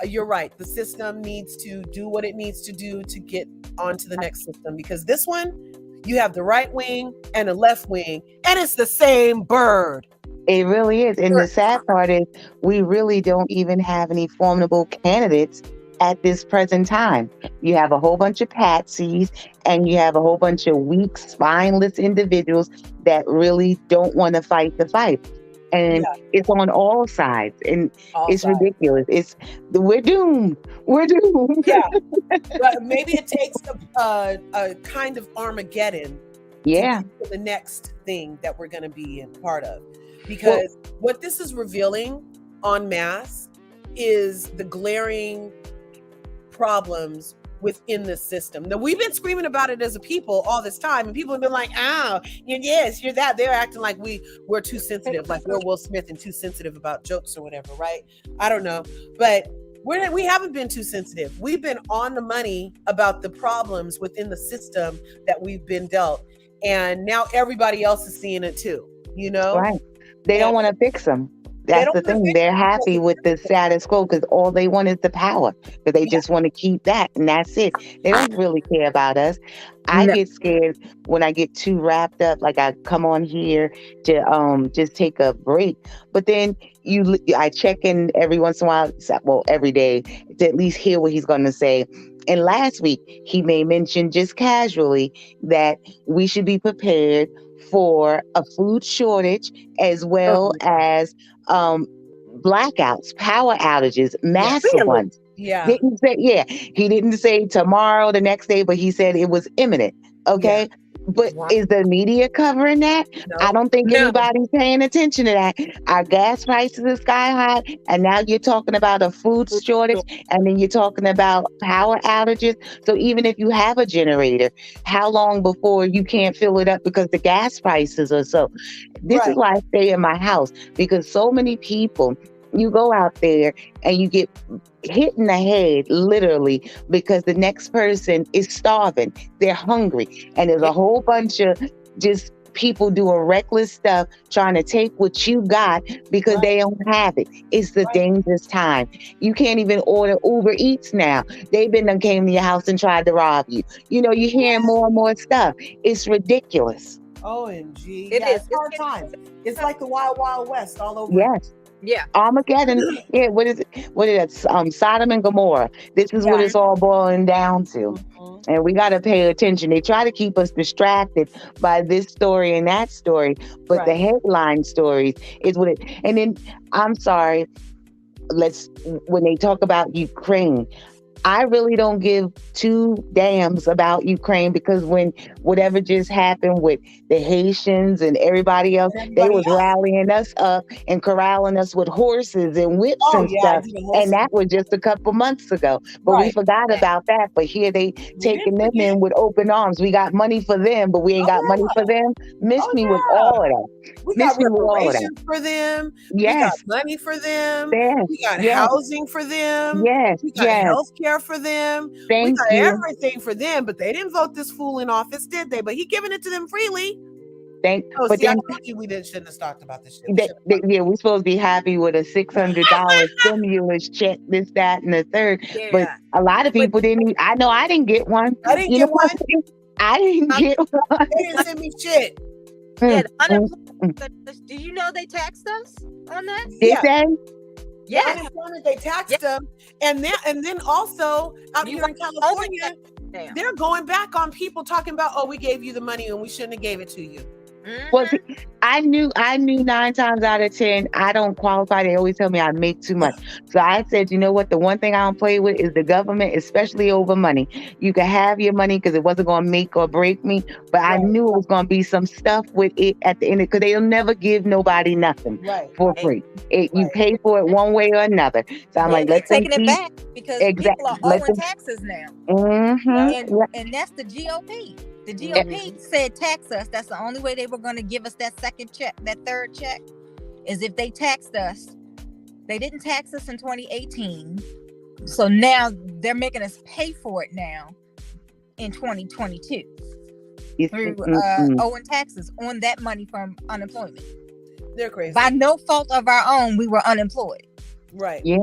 S1: you're right. The system needs to do what it needs to do to get onto the next system, because this one, you have the right wing and the left wing, and it's the same bird.
S6: It really is. And the sad part is we really don't even have any formidable candidates at this present time. You have a whole bunch of patsies and you have a whole bunch of weak, spineless individuals that really don't want to fight the fight. And it's on all sides, and it's ridiculous. We're doomed. We're doomed.
S1: Yeah, but maybe it takes a kind of Armageddon.
S6: Yeah,
S1: to the next thing that we're going to be in part of, because what this is revealing en masse is the glaring problems within the system. Now, we've been screaming about it as a people all this time, and people have been like, "Oh, yes, you're that." They're acting like we're too sensitive, like we're Will Smith and too sensitive about jokes or whatever, right? I don't know, but we haven't been too sensitive. We've been on the money about the problems within the system that we've been dealt, and now everybody else is seeing it too.
S6: Right? They don't want to fix them. That's the thing. They're happy with the status quo because all they want is the power. Because they just want to keep that, and that's it. They don't really care about us. I get scared when I get too wrapped up. Like, I come on here to just take a break, but then I check in every once in a while, well, every day, to at least hear what he's going to say. And last week he may mention just casually that we should be prepared for a food shortage, as well as blackouts, power outages, massive ones.
S1: Yeah.
S6: He didn't say tomorrow, the next day, but he said it was imminent. Okay. Yeah. But is the media covering that? No. I don't think anybody's paying attention to that. Our gas prices are sky high, and now you're talking about a food shortage, and then you're talking about power outages. So even if you have a generator, how long before you can't fill it up because the gas prices are so? This is why I stay in my house, because so many people, you go out there and you get hit in the head, literally, because the next person is starving. They're hungry. And there's a whole bunch of just people doing reckless stuff, trying to take what you got because they don't have it. It's the dangerous time. You can't even order Uber Eats now. They've done came to your house and tried to rob you. You're hearing more and more stuff. It's ridiculous.
S1: OMG. It's hard times. It's like the Wild Wild West all over.
S6: Yes. Yeah. Armageddon. Yeah. What is it? Sodom and Gomorrah. This is what it's all boiling down to. Mm-hmm. And we got to pay attention. They try to keep us distracted by this story and that story, but the headline stories is what it, and then I'm sorry, when they talk about Ukraine, I really don't give two damns about Ukraine, because when whatever just happened with the Haitians and everybody else, they was rallying us up and corralling us with horses and whips and stuff. And that was just a couple months ago. But we forgot about that. But here they taking them in with open arms. We got money for them, but we ain't got money for them. Miss me with all of that.
S1: We got reparations for them.
S6: Yes.
S1: We got money for them.
S6: Yes.
S1: We got housing for them.
S6: Yes.
S1: We got health care for them. We got everything for them, but they didn't vote this fool in office, did they? But he giving it to them freely.
S6: I told you
S1: we shouldn't have talked about this
S6: shit. We're supposed to be happy with a $600 stimulus check, this, that, and the third. Yeah. But a lot of people didn't. I know I didn't get one.
S1: I didn't get one.
S6: I didn't get one.
S1: They didn't send me shit.
S3: Yeah, the
S6: mm.
S3: unemployment. Do you know they taxed us on that?
S6: Did
S1: Yeah.
S6: they?
S3: Yes.
S1: Unemployment, they taxed
S3: Yes.
S1: them, and then also out
S3: You
S1: here in California,
S3: now.
S1: they're going back on people talking about, oh, we gave you the money and we shouldn't have gave it to you.
S6: Well, see, I knew 9 times out of 10, I don't qualify. They always tell me I make too much. So I said, you know what? The one thing I don't play with is the government, especially over money. You can have your money because it wasn't going to make or break me, but I knew it was going to be some stuff with it at the end because they'll never give nobody nothing for free. You pay for it one way or another. So I'm like,
S3: they're
S6: let them
S3: taking it
S6: keep.
S3: back because people are
S6: Let
S3: owing
S6: them.
S3: taxes now.
S6: Mm-hmm.
S3: And that's the GOP. The GOP said tax us. That's the only way they were going to give us that second check, that third check, is if they taxed us. They didn't tax us in 2018. So now they're making us pay for it now in 2022 through owing taxes on that money from unemployment.
S1: They're crazy.
S3: By no fault of our own, we were unemployed.
S1: Right.
S6: Yeah.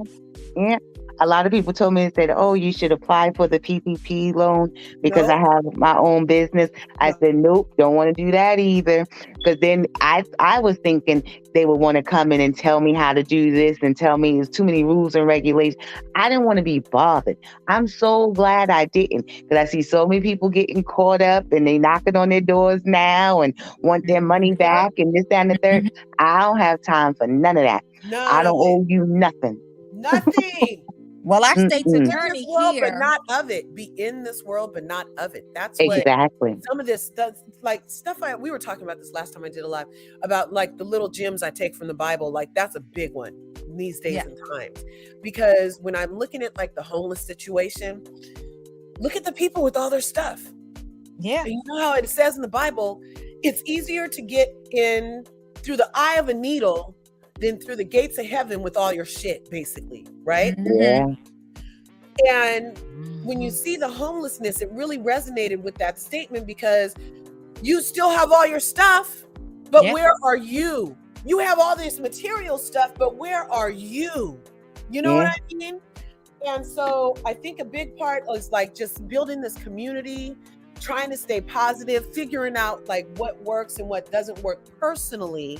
S6: Yeah. A lot of people told me and said, oh, you should apply for the PPP loan because I have my own business. I said, nope, don't want to do that either. Because then I was thinking they would want to come in and tell me how to do this and tell me there's too many rules and regulations. I didn't want to be bothered. I'm so glad I didn't, because I see so many people getting caught up and they knocking on their doors now and want their money back and this, that, and the third. I don't have time for none of that. I don't owe you nothing.
S1: Nothing.
S3: Well, our state's attorney
S1: in this world,
S3: here,
S1: but not of it. Be in this world, but not of it. That's
S6: exactly
S1: what some of this stuff, like stuff. We were talking about this last time I did a live about, like the little gems I take from the Bible. Like that's a big one these days and times, because when I'm looking at like the homeless situation, look at the people with all their stuff.
S3: Yeah,
S1: and you know how it says in the Bible, it's easier to get in through the eye of a needle than through the gates of heaven with all your shit, basically, right?
S6: Yeah.
S1: And when you see the homelessness, it really resonated with that statement, because you still have all your stuff, but where are you? You have all this material stuff, but where are you? You know what I mean? And so I think a big part is like just building this community, trying to stay positive, figuring out like what works and what doesn't work personally,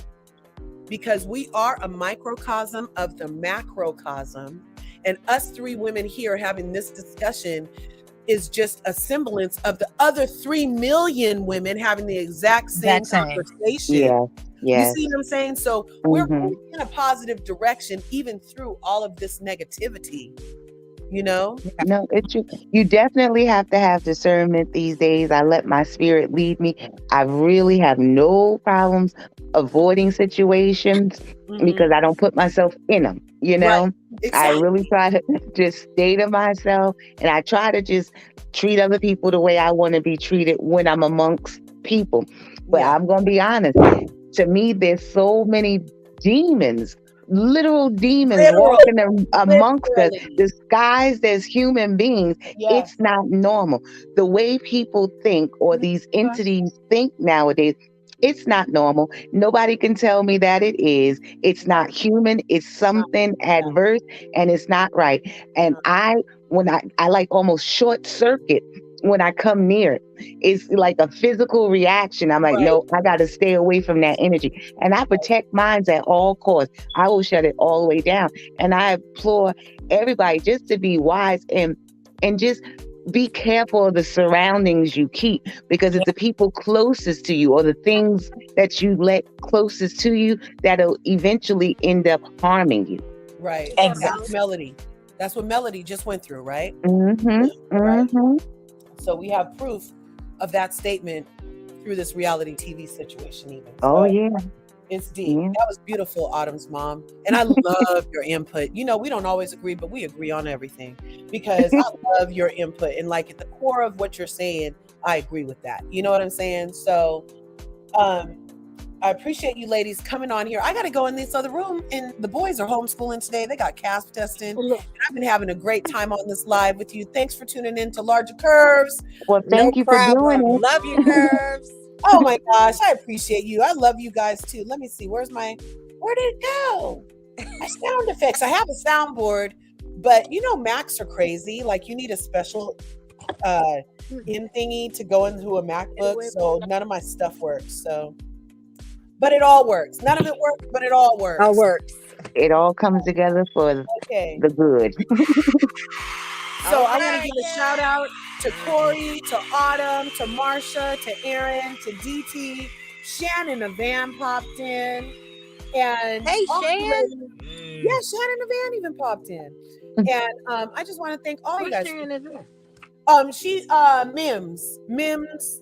S1: because we are a microcosm of the macrocosm. And us three women here having this discussion is just a semblance of the other 3 million women having the exact same conversation.
S6: Yeah.
S1: You see what I'm saying? So we're moving in a positive direction, even through all of this negativity. You know?
S6: No, you definitely have to have discernment these days. I let my spirit lead me. I really have no problems avoiding situations because I don't put myself in them, you know?
S1: Right. Exactly.
S6: I really try to just stay to myself, and I try to just treat other people the way I want to be treated when I'm amongst people. But I'm going to be honest. To me, there's so many demons, literal demons walking amongst us, disguised as human beings. It's not normal. The way people think, or these entities think nowadays, it's not normal. Nobody can tell me that it is. It's not human. It's something adverse, and it's not right. And I like almost short circuit when I come near it. It's like a physical reaction. I'm like, no, I got to stay away from that energy. And I protect mine at all costs. I will shut it all the way down. And I implore everybody just to be wise and just be careful of the surroundings you keep, because it's the people closest to you or the things that you let closest to you that'll eventually end up harming you.
S1: Right. Exactly. Melody. That's what Melody just went through, right?
S6: Right?
S1: So we have proof of that statement through this reality TV situation even.
S6: Oh, yeah.
S1: It's deep. Yeah. That was beautiful, Autumn's mom. And I love your input. You know, we don't always agree, but we agree on everything, because I love your input. And like at the core of what you're saying, I agree with that. You know what I'm saying? So I appreciate you ladies coming on here. I got to go in this other room, and the boys are homeschooling today. They got CASP testing. And I've been having a great time on this live with you. Thanks for tuning in to Larger Curves.
S6: Well, thank you for doing it.
S3: Love you, Curves.
S1: Oh my gosh, I appreciate you. I love you guys too. Let me see. Where did it go? My sound effects. I have a soundboard, but you know, Macs are crazy. Like you need a special in thingy to go into a MacBook. So none of my stuff works. So but it all works. None of it works, but it all works.
S3: All works.
S6: It all comes together for
S1: Okay.
S6: the good.
S1: So I want to give a shout out to Corey, to Autumn, to Marsha, to Aaron, to DT. Shannon and Van popped in. And
S3: Hey,
S1: all the
S3: Shan.
S1: ladies- yeah, Shannon and Van even popped in. And I just want to thank all you guys.
S3: Shan is that?
S1: She Mims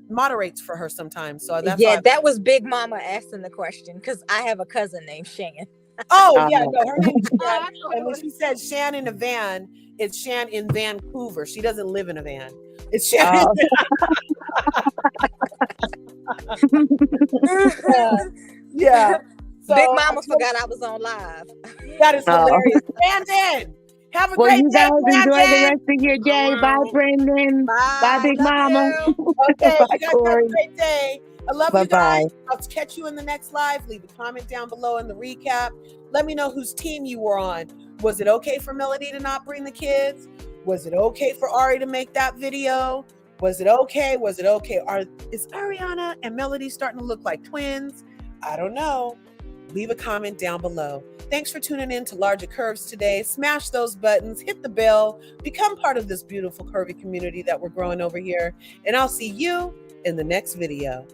S1: moderates for her sometimes. So that's
S3: Yeah,
S1: why
S3: that was Big Mama asking the question because I have a cousin named Shan.
S1: Oh yeah, no, her name's Shan.
S3: I know
S1: And when
S3: it
S1: she said Shan in a van, it's Shan in Vancouver. She doesn't live in a van. It's Shan. Yeah. So,
S3: Big Mama forgot I was on live.
S1: that is
S6: Oh.
S1: hilarious. Brandon, have a
S6: Well,
S1: great
S6: you
S1: day,
S6: guys enjoy the
S1: Brandon.
S6: rest of your day. Bye, Brendan. Bye, Big
S3: Love
S6: Mama.
S3: you.
S1: Okay,
S6: Bye,
S1: you guys have
S6: Corey.
S1: a great day. I love you
S6: Bye-bye.
S1: guys. I'll catch you in the next live. Leave a comment down below in the recap. Let me know whose team you were on. Was it okay for Melody to not bring the kids? Was it okay for Ari to make that video? Was it okay? Was it okay? Is Ariana and Melody starting to look like twins? I don't know. Leave a comment down below. Thanks for tuning in to Larger Curves today. Smash those buttons, hit the bell, become part of this beautiful curvy community that we're growing over here. And I'll see you in the next video.